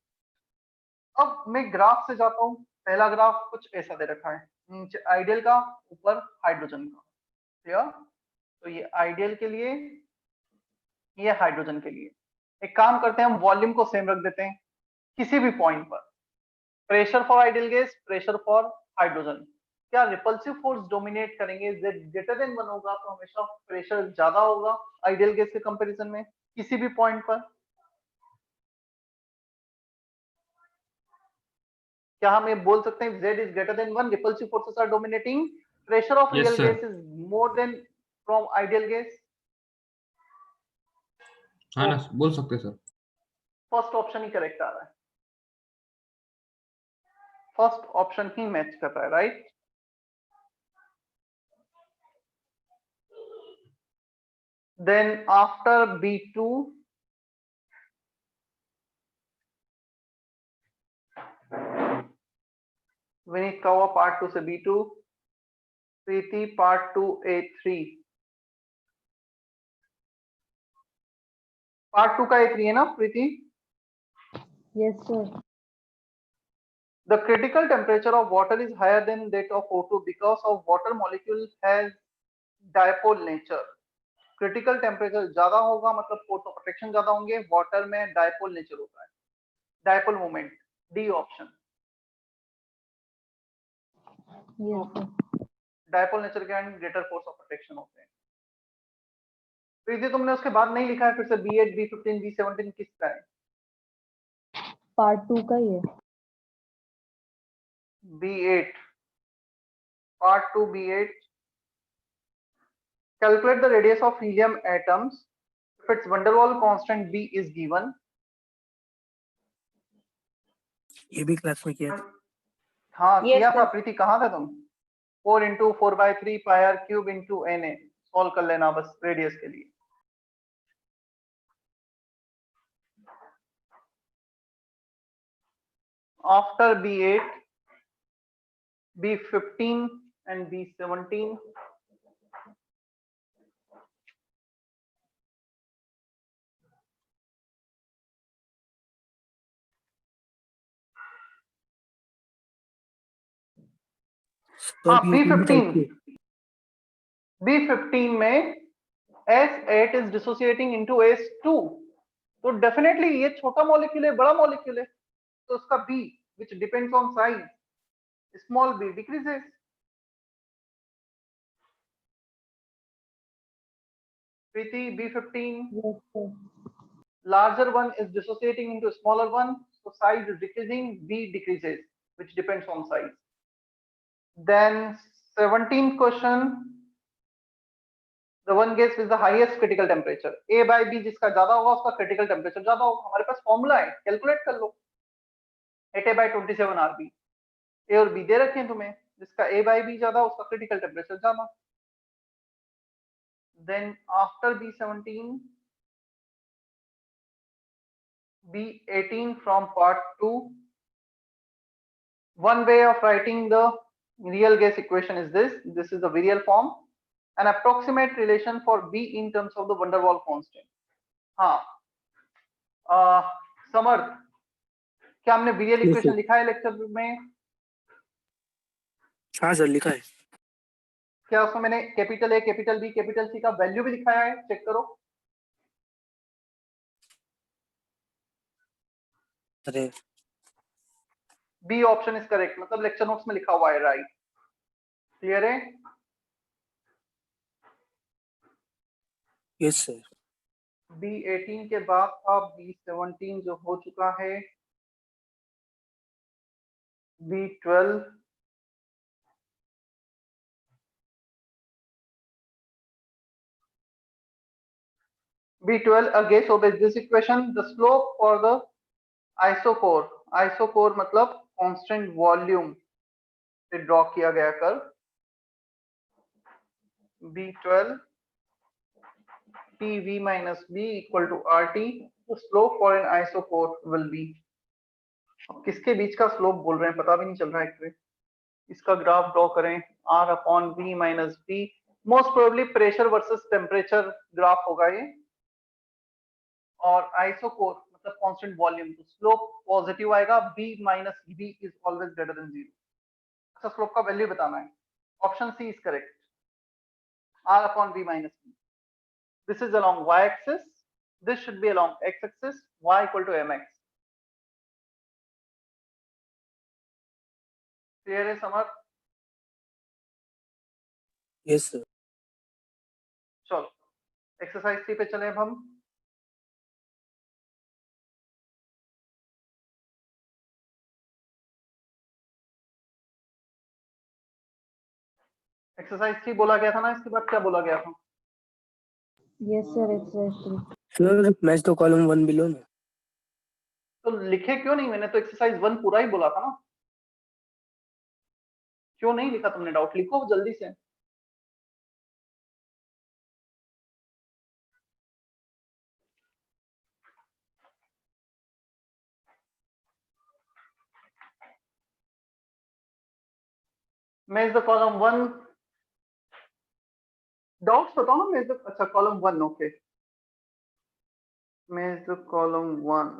अब मैं ग्राफ से जाता हूँ, पहला ग्राफ कुछ ऐसा दे रखा है, नीचे आइडियल का, ऊपर हाइड्रोजन का, क्लियर? तो ये आइडियल के लिए, ये हाइड्रोजन के लिए। एक काम करते हैं, हम वॉल्यूम को सेम रख देते हैं किसी भी पॉइंट पर। Pressure for ideal gas, pressure for hydrogen. क्या रिपल्सिव फोर्स डोमिनेट करेंगे, Z ग्रेटर देन 1 होगा तो हमेशा प्रेशर ज्यादा होगा आइडियल गैस के कंपैरिजन में किसी भी पॉइंट पर। क्या हम ये बोल सकते हैं Z is greater than 1, repulsive forces are dominating, pressure of Yes, real sir. gas is more than from ideal gas? हाँ ना, बोल सकते हैं सर। फर्स्ट ऑप्शन ही करेक्ट आ रहा है, फर्स्ट ऑप्शन ही मैच कर रहा है, right? Then after B2 Vineet का हुआ पार्ट 2 से B2, प्रीति पार्ट 2A3, पार्ट 2 का A3 है ना प्रीति? Yes, sir. The critical temperature of water is higher than that of O2 because of water molecule has dipole nature. Critical temperature ज्यादा होगा मतलब फोर्स ऑफ अट्रैक्शन ज्यादा होंगे, वाटर में डायपोल नेचर होता है, dipole moment, D option. Yes, sir. Dipole nature के and greater force of attraction होते हैं। प्रीति तुमने उसके बाद नहीं लिखा है, फिर से B8, B15, B17 किसका है? Part 2 का ही है। B8, part 2 B8। Calculate the radius of helium atoms if its van der Waals constant B is given. ये भी क्लास में किया था। हाँ Yes, किया था sir. प्रीति, कहाँ थे तुम? 4 into 4/3 pi r cube into Na, solve कर लेना बस रेडियस के लिए। After B8, B15 and B17. हाँ B15, B15 में S8 is dissociating into S2, तो डेफिनेटली ये छोटा मॉलिक्यूल है, बड़ा मॉलिक्यूल है, तो उसका B which depends on size, small b decreases. Preeti, B15, Yes, sir. larger one is dissociating into smaller one, so size is decreasing, B decreases, which depends on size. Then 17th question, the one gas with the highest critical temperature, A by B जिसका ज्यादा होगा उसका critical temperature ज्यादा होगा। हमारे पास फॉर्मूला है, कैलकुलेट कर लो, 8A/27 RB, A और B दे रखे हैं तुम्हें, जिसका A by B ज्यादा उसका critical temperature ज्यादा। Then after B17, B18 from part 2. One way of writing the real gas equation is this. This is the virial form. An approximate relation for B in terms of the van der Waals constant. हाँ, समर्थ, क्या हमने virial Yes, equation sir. लिखा है लेक्चर में? हाँ सर लिखा है। क्या उसमें मैंने capital A, capital B, capital C का वैल्यू भी दिखाया है? चेक करो। अरे बी ऑप्शन इज करेक्ट, मतलब लेक्चर नोट्स में लिखा हुआ है, राइट? क्लियर है? Yes sir. B18 के बाद का B17 जो हो चुका है, B12, B12 a gas obeys this equation. The slope for the isochore, isochore मतलब constant volume से ड्रॉ किया गया curve, B12 PV minus B equal to RT. The slope for an isochore will be, किसके बीच का स्लोप बोल रहे हैं पता भी नहीं चल रहा है एक्चुअली। इसका ग्राफ ड्रॉ करें, R upon V minus B, most probably pressure versus temperature graph होगा ये, और आइसोकोर मतलब कांस्टेंट वॉल्यूम, तो स्लोप पॉजिटिव आएगा, B minus B is always greater than 0। अच्छा, स्लोप का वैल्यू बताना है, option C is correct, R upon V minus B. This is along y-axis. This should be along x-axis. Y equal to mx. Clear है समर? Yes sir. चलो एक्सरसाइज 3 पे चले अब हम। एक्सरसाइज 3 बोला गया था ना, इसके बाद क्या बोला गया था? Yes sir, exercise 3। Sir match तो कॉलम 1 बिलो ना। तो लिखे क्यों नहीं? मैंने तो एक्सरसाइज 1 पूरा ही बोला था ना, क्यों नहीं लिखा तुमने? डाउट लिखो जल्दी से। मैच द कॉलम 1, डाउट्स बताओ ना। मैच द, अच्छा column 1, okay. Match the column 1,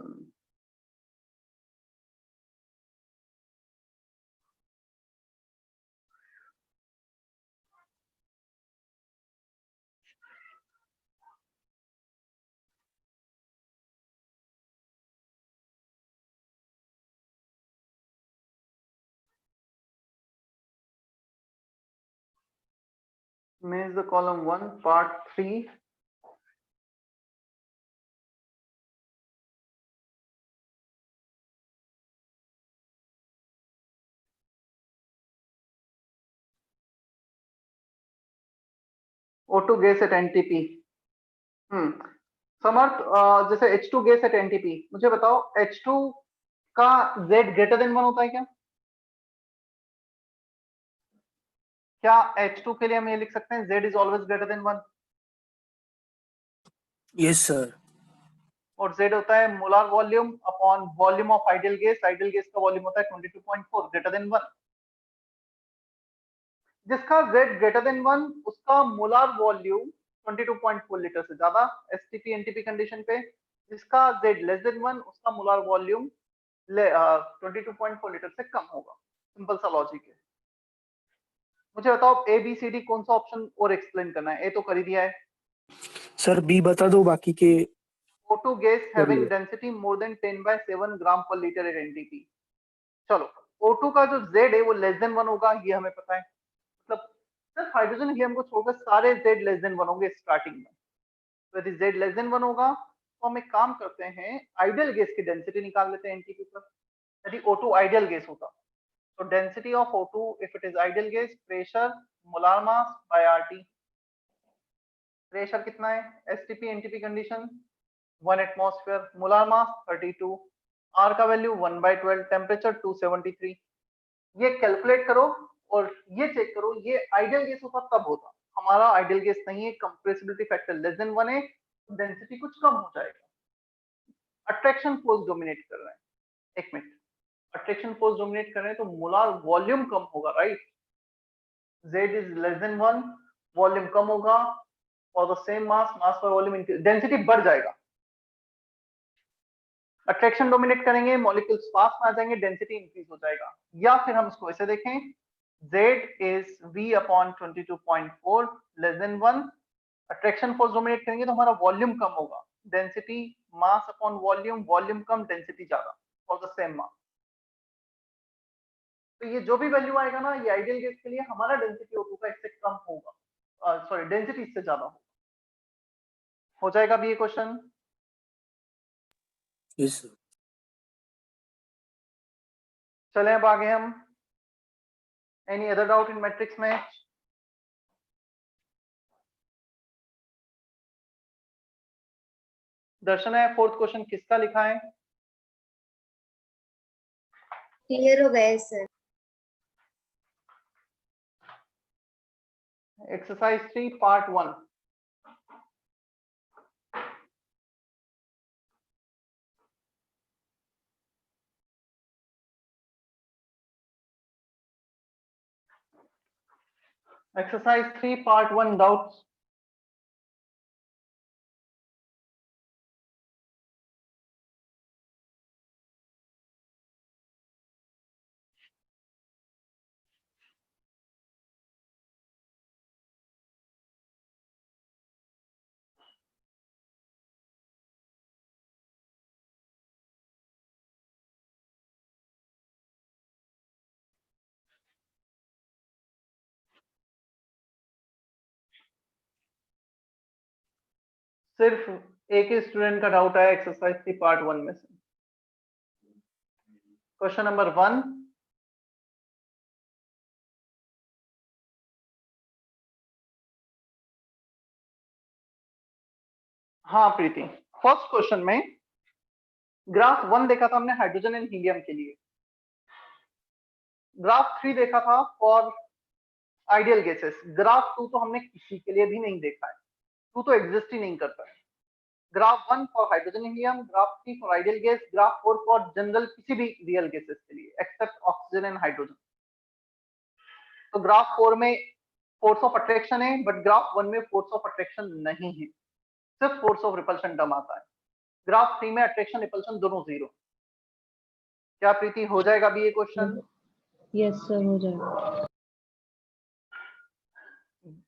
match the column 1 part 3। O2 gas at NTP. Samarth, जैसे H2 गैस एट एनटीपी, मुझे बताओ H2 का Z ग्रेटर देन 1 होता है क्या? क्या H2 के लिए हम ये लिख सकते हैं Z is always greater then 1? Yes sir. और Z होता है molar volume upon volume of ideal gas. Ideal gas का वॉल्यूम होता है 22.4, ग्रेटर देन 1। जिसका Z ग्रेटर देन 1 उसका मोलार वॉल्यूम 22.4 लीटर से ज्यादा एसटीपी एनटीपी कंडीशन पे। जिसका Z लेस देन 1 उसका मोलार वॉल्यूम 22.4 लीटर से कम होगा। सिंपल सा लॉजिक है। मुझे बताओ ए बी सी डी कौन सा ऑप्शन और एक्सप्लेन करना है? ए तो कर ही दिया है। सर बी बता दो, बाकी के O2 gas having करिए। density more than 10/7 ग्राम पर लीटर एट एनटीपी। चलो O2 का जो Z है वो लेस देन 1 होगा, ये हमें पता है। मतलब सिर्फ हाइड्रोजन हीलियम को छोड़कर सारे Z लेस देन 1 होंगे स्टार्टिंग में। तो यदि Z लेस देन 1 होगा तो हम एक काम करते हैं, आइडियल गैस की डेंसिटी निकाल लेते हैं एनटीपी पर। यदि O2 आइडियल गैस होता तो density of O2 if it is ideal gas, pressure molar mass by RT. Pressure कितना है? STP NTP condition 1 atmosphere, molar mass 32, R का वैल्यू 1/12, टेम्परेचर 273। ये कैलकुलेट करो और ये चेक करो ये आइडियल गैस होता तब होता। हमारा आइडियल गैस नहीं है, कंप्रेसिबिलिटी फैक्टर लेस देन 1 है, तो डेंसिटी कुछ कम हो जाएगा। अट्रैक्शन फोर्स डोमिनेट कर रहे हैं। एक मिनट, अट्रैक्शन फोर्स डोमिनेट कर रहे हैं तो मोलार वॉल्यूम कम होगा, right? Z is less than 1, volume कम होगा, और द सेम मास, मास पर वॉल्यूम इंक्रीज, डेंसिटी बढ़ जाएगा। अट्रैक्शन डोमिनेट करेंगे, मॉलिक्यूल्स पास में आ जाएंगे, डेंसिटी इंक्रीज हो जाएगा। या फिर हम इसको ऐसे देखें, Z is V upon 22.4 less than 1। Attraction force dominate करेंगे तो हमारा वॉल्यूम कम होगा, density mass upon volume, volume कम डेंसिटी ज्यादा फॉर द सेम मास। तो ये जो भी वैल्यू आएगा ना, ये आइडियल गैस के लिए हमारा डेंसिटी O2 का इससे कम होगा, सॉरी डेंसिटी इससे ज्यादा होगा। हो जाएगा अभी ये क्वेश्चन? Yes sir. चलें अब आगे हम। Any other doubt in matrix में? दर्शन है, फोर्थ क्वेश्चन किसका लिखा है? क्लियर हो गए sir. Exercise 3 part 1। Exercise 3 part 1 doubts. सिर्फ एक ही स्टूडेंट का डाउट आया एक्सरसाइज 3 पार्ट 1 में से। क्वेश्चन नंबर 1, हाँ प्रीति, फर्स्ट क्वेश्चन में ग्राफ 1 देखा था हमने हाइड्रोजन एंड हीलियम के लिए, ग्राफ 3 देखा था फॉर आइडियल गैसेस, ग्राफ 2 तो हमने किसी के लिए भी नहीं देखा है, 2 तो एग्जिस्ट ही नहीं करता है। Graph 1 for hydrogen helium, graph 3 for ideal gas, graph 4 for general किसी भी रियल गैसेस के लिए एक्सेप्ट ऑक्सीजन एंड हाइड्रोजन। तो ग्राफ 4 में फोर्स ऑफ अट्रैक्शन है, बट ग्राफ 1 में फोर्स ऑफ अट्रैक्शन नहीं है, सिर्फ फोर्स ऑफ रिपल्शन टर्म आता है। ग्राफ 3 में अट्रैक्शन रिपल्शन दोनों जीरो। क्या प्रीति हो जाएगा अभी ये क्वेश्चन? यस सर, हो जाएगा।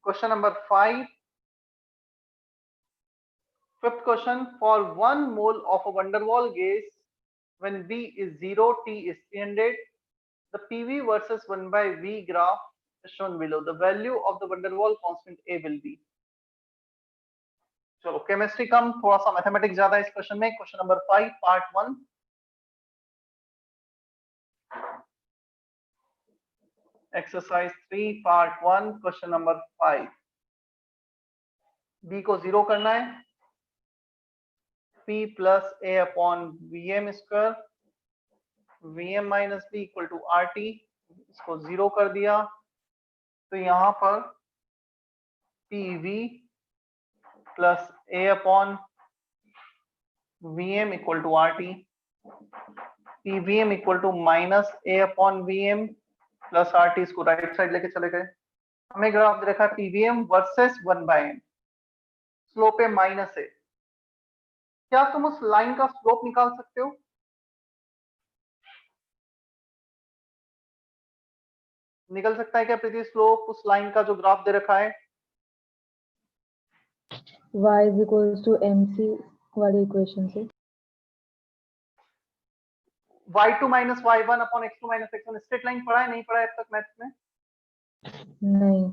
Question number 5, fifth question, for 1 mole of a van der Waals gas, when V is 0, T is 300, the PV versus 1 by V graph is shown below. The value of the van der Waals constant A will be. चलो केमिस्ट्री कम, थोड़ा सा मैथमेटिक्स ज्यादा है इस क्वेश्चन में। Question number 5 part 1, exercise 3 part 1, question number 5। B को 0 करना है, P plus A upon Vm square, Vm minus B equal to RT, इसको 0 कर दिया तो यहां पर PV plus A upon Vm equal to RT, PVm equal to minus A upon Vm plus RT, इसको राइट साइड लेके चले गए। हमें ग्राफ दे रखा है PVm versus 1 by m, slope है माइनस है। क्या तुम उस लाइन का स्लोप निकाल सकते हो? निकल सकता है क्या प्रीति स्लोप उस लाइन का जो ग्राफ दे रखा है? y is equals to mc वाली इक्वेशन से। y2 minus y1 upon x2 minus x1, straight line पढ़ा है नहीं पढ़ा है अब तक मैथ्स में? नहीं।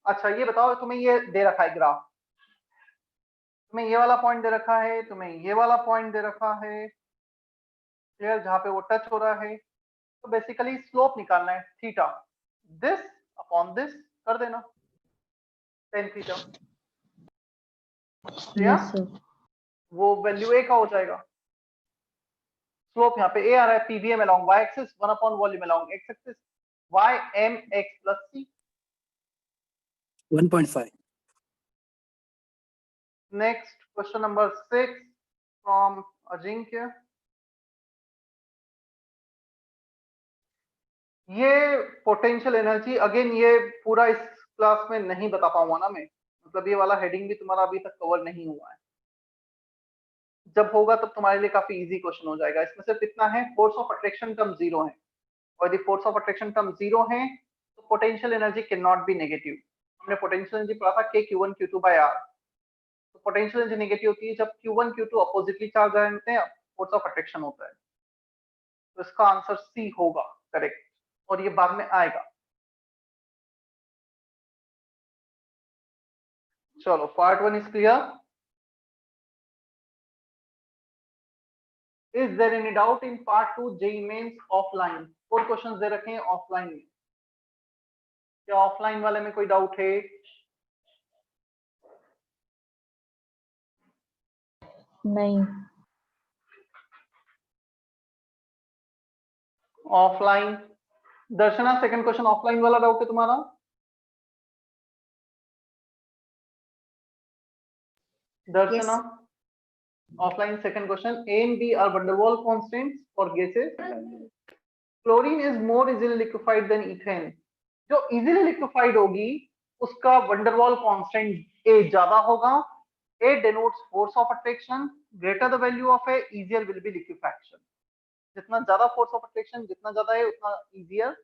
अच्छा ये बताओ, तुम्हें ये दे रखा है ग्राफ, तुम्हें ये वाला पॉइंट दे रखा है, तुम्हें ये वाला पॉइंट दे रखा है, क्लियर, जहां पे वो टच हो रहा है। तो बेसिकली स्लोप निकालना है थीटा, दिस अपॉन दिस कर देना, tan थीटा। Yes sir. वो वैल्यू a का हो जाएगा। स्लोप यहाँ पे a आ रहा है, pvm along y axis 1 upon volume along x axis, y mx plus c। 1.5. Next question number 6 from Ajinkya. ये पोटेंशियल एनर्जी, अगेन ये पूरा इस क्लास में नहीं बता पाऊंगा ना मैं, मतलब ये वाला हेडिंग भी तुम्हारा अभी तक कवर नहीं हुआ है, जब होगा तब तुम्हारे लिए काफी इजी क्वेश्चन हो जाएगा। इसमें सिर्फ इतना है, फोर्स ऑफ अट्रैक्शन टर्म 0 है, और यदि फोर्स ऑफ अट्रैक्शन टर्म 0 है तो potential energy can not be negative. हमने पोटेंशियल एनर्जी पढ़ा था K Q1 Q2 by R, तो पोटेंशियल एनर्जी नेगेटिव होती है जब Q1 Q2 अपोजिटली चार्ज रहते हैं, फोर्स ऑफ अट्रैक्शन होता है। तो इसका आंसर सी होगा करेक्ट, और ये बाद में आएगा। चलो part 1 is clear. Is there any doubt in part 2 JEE Mains offline? 4 questions दे रखे हैं ऑफलाइन में, क्या ऑफलाइन वाले में कोई डाउट है? नहीं। Offline, Darshana second question offline वाला डाउट है तुम्हारा? Darshana offline second question, A and B are van der Waals constants for gases chlorine is more easily liquefied than ethane. जो इजीली लिक्विफाइड होगी उसका वंडरवॉल कांस्टेंट ए ज्यादा होगा। ए denotes force of attraction, greater the value of A, easier will be liquefaction। जितना ज्यादा फोर्स ऑफ अट्रैक्शन जितना ज्यादा है उतना इजियर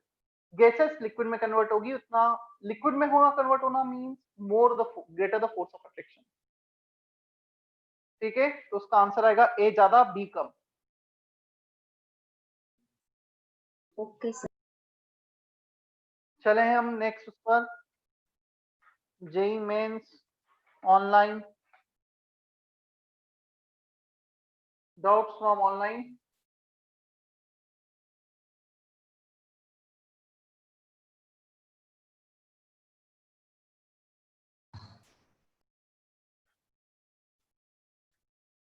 गैसेस लिक्विड में कन्वर्ट होगी, उतना लिक्विड में होना कन्वर्ट होना means more the greater the force of attraction. ठीक है, तो उसका आंसर आएगा ए ज्यादा बी कम। Okay, sir. चले हैं हम नेक्स्ट उस पर, JEE Mains online, doubts from online.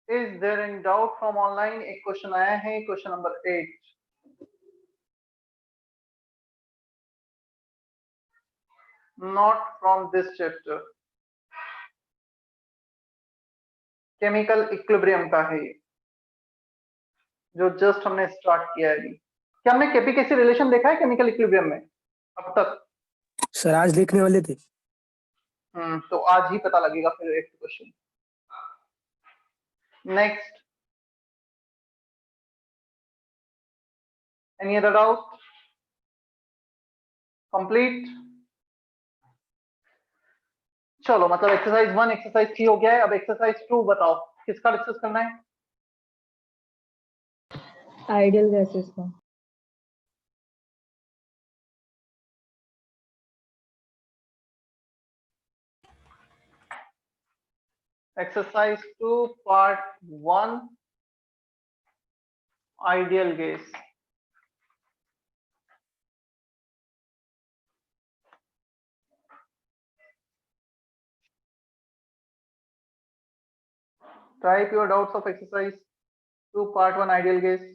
Is there any doubt from online? एक क्वेश्चन आया है, question number 8। Not from this chapter, chemical equilibrium का है ये, जो जस्ट हमने स्टार्ट किया है। क्या हमने केपी कैसी रिलेशन देखा है केमिकल इक्विलिब्रियम में अब तक? सर आज देखने वाले थे। तो आज ही पता लगेगा फिर एक question. Next, any other doubt? Complete? चलो, मतलब एक्सरसाइज 1 एक्सरसाइज 3 हो गया है। अब एक्सरसाइज 2 बताओ, किसका डिस्कस करना है? आइडियल गैसेस का। Exercise 2 part 1, ideal gas. Type your doubts of exercise 2 part 1 ideal gas.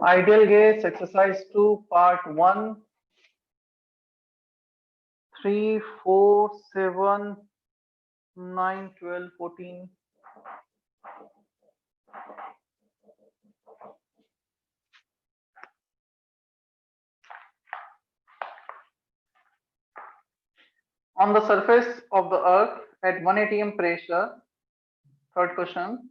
Ideal gas exercise 2 part 1, 3, 4, 7, 9, 12, 14. On the surface of the earth at 1 atm pressure, third question,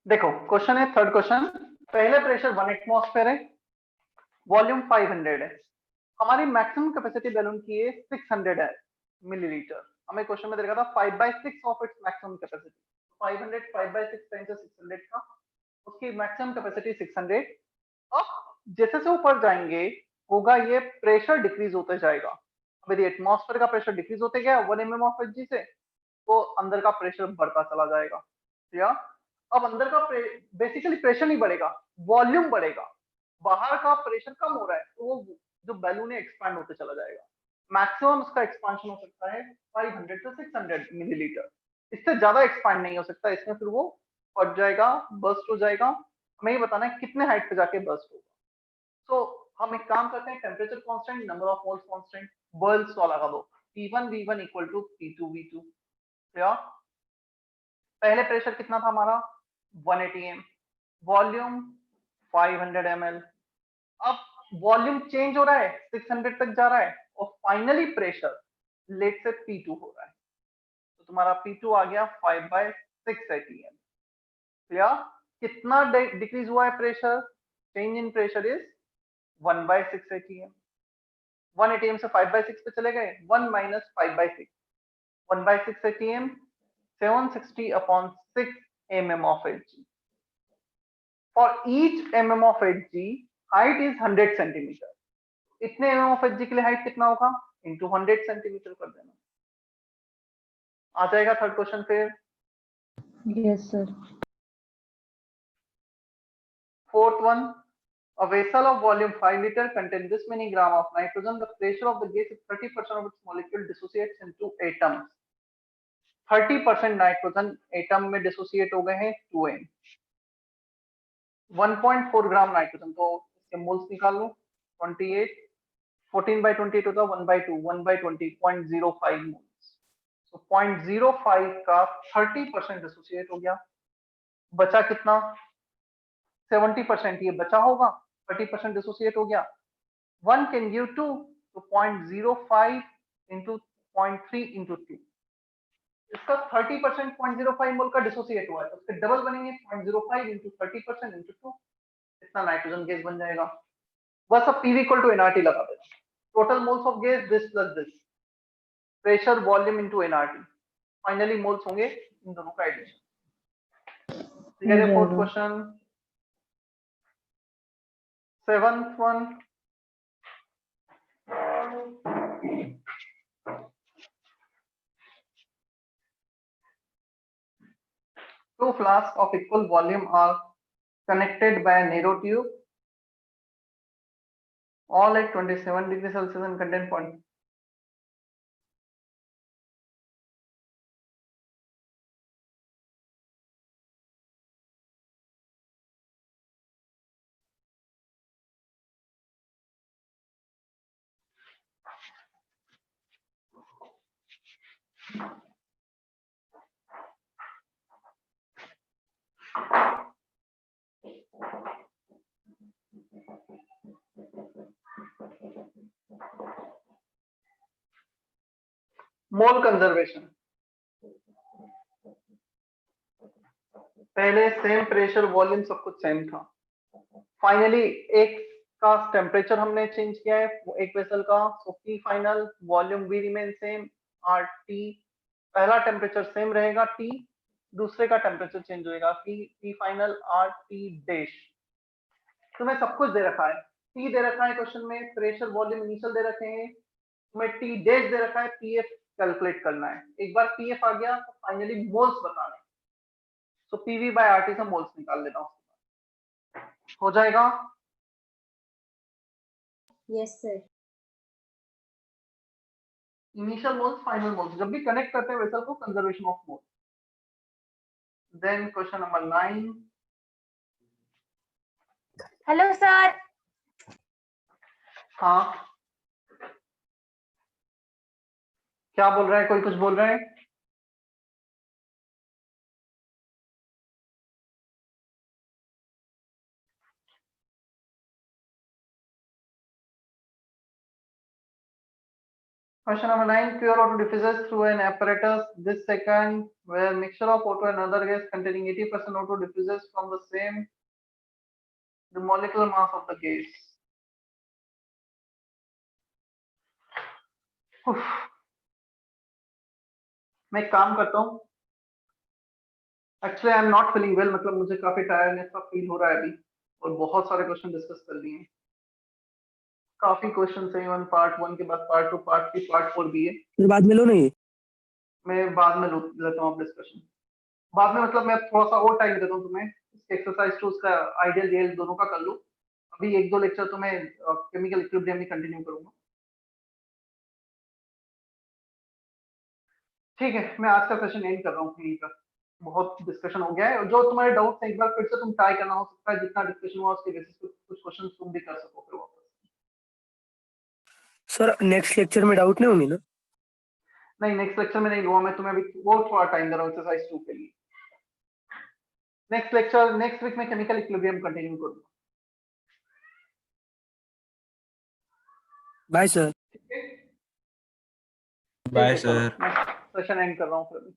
देखो क्वेश्चन है, थर्ड क्वेश्चन। पहले प्रेशर 1 एटमॉस्फेयर है, वॉल्यूम 500 है, हमारी मैक्सिमम कैपेसिटी बैलून की है 600 है मिलीलीटर। हमें क्वेश्चन में दे रखा था 5/6 of its maximum capacity. 500 5/6 times 600 का, उसकी मैक्सिमम कैपेसिटी 600। अब जैसे से ऊपर जाएंगे होगा ये प्रेशर डिक्रीज होते जाएगा। अब यदि एटमॉस्फेयर का प्रेशर डिक्रीज होते गया 1 mm ऑफ Hg से, तो अंदर का प्रेशर बढ़ता चला जाएगा। या अब अंदर का बेसिकली प्रेशर नहीं बढ़ेगा, वॉल्यूम बढ़ेगा। बाहर का प्रेशर कम हो रहा है तो वो जो बैलून है एक्सपैंड होते चला जाएगा। मैक्सिमम उसका एक्सपांशन हो सकता है 500 से 600 मिलीलीटर, इससे ज्यादा एक्सपैंड नहीं हो सकता। इसमें फिर वो फट जाएगा, बर्स्ट हो जाएगा। हमें ये बताना है कितने हाइट पे जाके बर्स्ट होगा। तो हम एक काम करते हैं, temperature constant, number of moles constant, burst वाला का दो, P1 V1 equal to P2 V2। पहले प्रेशर कितना था हमारा 1 atm, वॉल्यूम 500 ml। अब वॉल्यूम चेंज हो रहा है, 600 तक जा रहा है, और फाइनली प्रेशर लेट से P2 हो रहा है, तो तुम्हारा P2 आ गया 5/6 atm। क्लियर? कितना डिक्रीज हुआ है pressure? Change in pressure is 1/6 atm। 1 atm से 5/6 पे चले गए, 1 minus 5/6, 1/6 atm 760/6 mm of Hg। For each mm of Hg, height is 100 centimeter। इतने mm of Hg के लिए हाइट कितना होगा? into 100 सेंटीमीटर कर देना। आ जाएगा थर्ड क्वेश्चन फिर। Yes sir. Fourth one, a vessel of volume 5 liter contains this many gram of nitrogen. The pressure of the gas is 30% of its molecule dissociates into atoms। 30% nitrogen atom में डिसोसिएट हो गए हैं 2m। 1.4 ग्राम नाइट्रोजन, तो इसके मोल्स निकाल लो। 28, 14/28 होता है 1/2, 1/20, 0.05 मोल्स। तो 0.05 का 30% डिसोसिएट हो गया। बचा कितना? 70% ये बचा होगा, 30% डिसोसिएट हो गया। 1 can give 2, तो 0.05 into 0.3 into 2। इसका 30% 0.05 मोल का डिसोसिएट हुआ है, तो उसके डबल बनेंगे 0.05 into 30% into 2, इतना नाइट्रोजन गैस बन जाएगा। बस अब PV इक्वल टू nRT लगा देना। Total moles of gas this plus this, pressure volume into nRT, finally moles होंगे इन दोनों का एडिशन। ठीक है, fourth question. Seventh one, two flasks of equal volume are connected by a narrow tube, all at 27 degrees Celsius and contain point। Mole conservation, पहले सेम प्रेशर वॉल्यूम सब कुछ सेम था। फाइनली एक का टेम्परेचर हमने चेंज किया है, वो एक वेसल का, सो P final, volume V remain same, RT पहला टेम्परेचर सेम रहेगा T, दूसरे का टेम्परेचर चेंज होएगा P फाइनल RT डैश। तुम्हें सब कुछ दे रखा है, T दे रखा है क्वेश्चन में, प्रेशर वॉल्यूम इनिशियल दे रखे हैं, तुम्हें T डैश दे रखा है, PF कैलकुलेट करना है। एक बार PF आ गया तो फाइनली मोल्स बताने, सो PV by RT से मोल्स निकाल लेना, हो जाएगा। Yes sir. Initial moles, final moles, जब भी कनेक्ट करते हैं वेसल को, conservation of moles. Then question number 9। Hello sir. हाँ क्या बोल रहा है, कोई कुछ बोल रहा है? Question number 9, pure auto diffuses through an apparatus. This second, where mixture of auto and other gas containing 80% auto diffuses from the same the molecular mass of the gas. उफ, मैं एक काम करता हूँ, actually I am not feeling well, मतलब मुझे काफी टायर्डनेस का फील हो रहा है अभी, और बहुत सारे क्वेश्चन डिस्कस कर लिए हैं, काफी क्वेश्चन है, इवन पार्ट 1 के बाद पार्ट 2, पार्ट 3, पार्ट 4 भी है। फिर बाद में लो नहीं। मैं बाद में लेता हूँ डिस्कशन, बाद में मतलब मैं थोड़ा सा और टाइम देता हूँ तुम्हें, एक्सरसाइज टू उसका आइडियल रियल दोनों का कर लो। अभी एक दो लेक्चर तो मैं केमिकल इक्विलिब्रियम में कंटिन्यू करूंगा। ठीक है, मैं आज का सेशन एंड कर रहा हूँ यहीं पर, बहुत डिस्कशन हो गया है। जो तुम्हारे डाउट्स हैं एक बार फिर से तुम ट्राई करना, हो सकता है जितना डिस्कशन हुआ उसके बेसिस पे कुछ क्वेश्चन तुम भी कर सको फिर वापस। सर नेक्स्ट लेक्चर में डाउट नहीं होंगी ना? नहीं, नेक्स्ट लेक्चर में नहीं लूंगा मैं तुम्हें, अभी वो थोड़ा टाइम दे रहा हूँ एक्सरसाइज 2 के लिए। नेक्स्ट लेक्चर नेक्स्ट वीक में केमिकल इक्विलिब्रियम कंटिन्यू करूंगा। Bye sir. ठीक है, बाय चलो सर। मैं सेशन एंड कर रहा हूँ फिर।